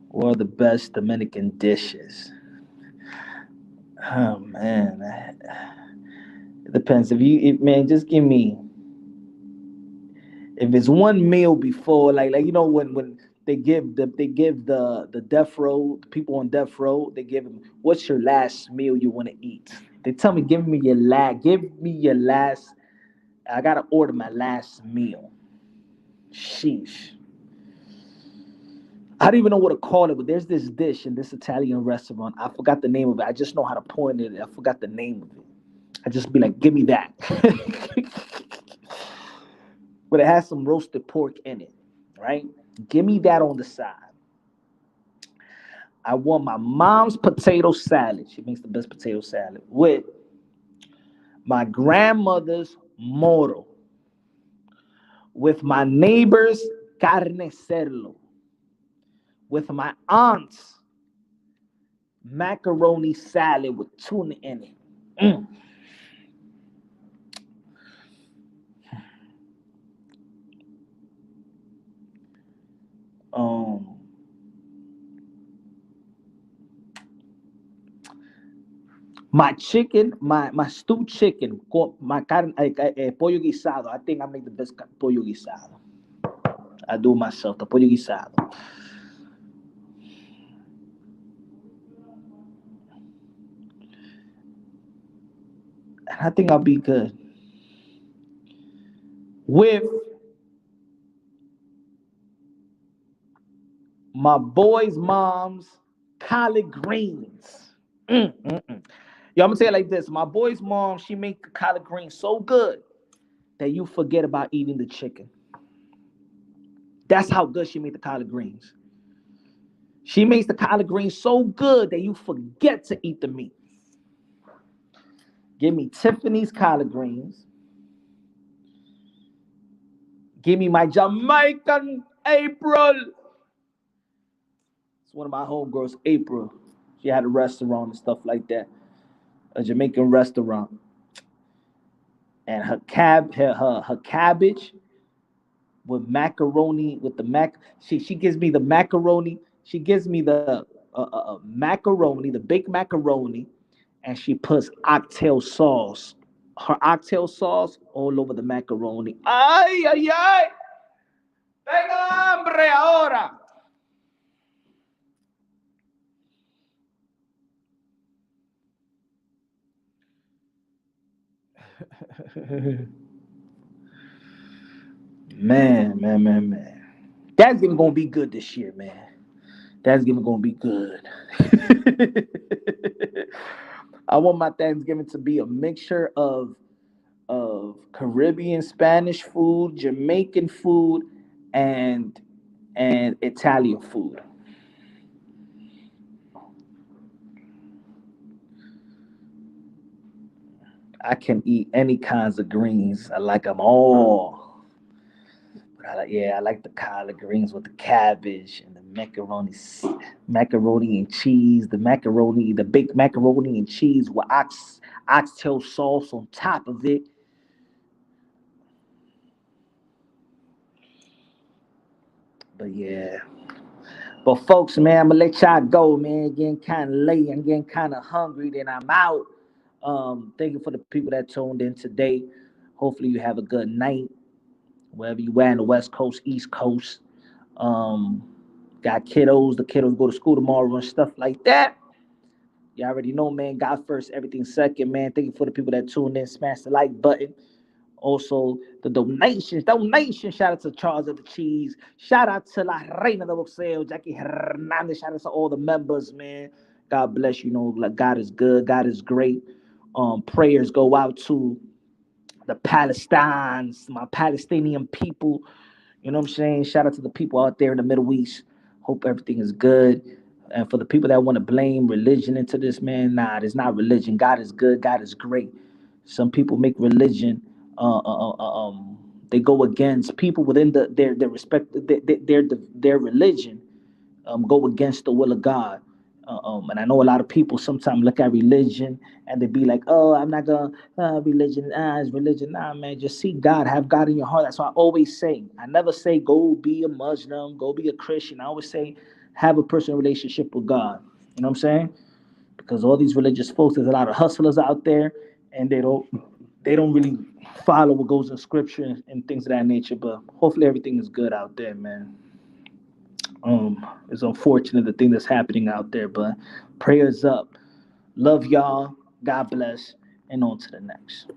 Or the best Dominican dishes. Oh man, it depends. Man, just give me, if it's one meal before, like when they give the death row, the people on death row, they give them, what's your last meal you want to eat? They tell me, give me your last. I gotta order my last meal. Sheesh. I don't even know what to call it, but there's this dish in this Italian restaurant. I forgot the name of it. I just know how to point it. I forgot the name of it. I just be like, give me that. But it has some roasted pork in it, right? Give me that on the side. I want my mom's potato salad. She makes the best potato salad with my grandmother's moro, with my neighbor's carne cerdo, with my aunt's macaroni salad with tuna in it. Mm. Um, my chicken, my stewed chicken, my carne, pollo guisado. I think I make the best pollo guisado. I do myself the pollo guisado, and I think I'll be good with my boy's mom's collard greens. Mm, mm, mm. Yo, I'm gonna say it like this. My boy's mom, she make the collard greens so good that you forget about eating the chicken. That's how good she made the collard greens. She makes the collard greens so good that you forget to eat the meat. Give me Tiffany's collard greens. Give me my Jamaican April. It's one of my homegirls, April. She had a restaurant and stuff like that. A Jamaican restaurant. And her cabbage with macaroni with the she gives me the macaroni. She gives me the macaroni, the baked macaroni, and she puts oxtail sauce. Her oxtail sauce all over the macaroni. Ay, ay, ay. Tenga hambre ahora. Man. Thanksgiving gonna be good this year, man. Thanksgiving gonna be good. I want my Thanksgiving to be a mixture of Caribbean Spanish food, Jamaican food, and Italian food. I can eat any kinds of greens. I like them all. But I like the collard greens with the cabbage and the macaroni and cheese, the baked macaroni and cheese with oxtail sauce on top of it. But yeah. But folks, man, I'm gonna let y'all go, man. Getting kind of late. I'm getting kind of hungry. Then I'm out. Thank you for the people that tuned in today. Hopefully you have a good night wherever you are in the West Coast, East Coast. Um, got kiddos. The kiddos go to school tomorrow and stuff like that. You already know, man. God first, everything second, man. Thank you for the people that tuned in. Smash the like button. Also, the donations. Shout out to Charles of the Cheese. Shout out to La Reina de Boxeo, Jackie Hernandez. Shout out to all the members, man. God bless you. You know, like God is good. God is great. Prayers go out to the Palestinians, my Palestinian people. You know what I'm saying? Shout out to the people out there in the Middle East. Hope everything is good. And for the people that want to blame religion into this, man, nah, it's not religion. God is good. God is great. Some people make religion. They go against people within their respect their religion. Go against the will of God. And I know a lot of people sometimes look at religion and they be like, "Oh, I'm not gonna religion. It's religion." Nah, man, just see God. Have God in your heart. That's what I always say. I never say go be a Muslim, go be a Christian. I always say have a personal relationship with God. You know what I'm saying? Because all these religious folks, there's a lot of hustlers out there, and they don't really follow what goes in scripture and things of that nature. But hopefully everything is good out there, man. It's unfortunate the thing that's happening out there, but prayers up. Love y'all. God bless. And on to the next.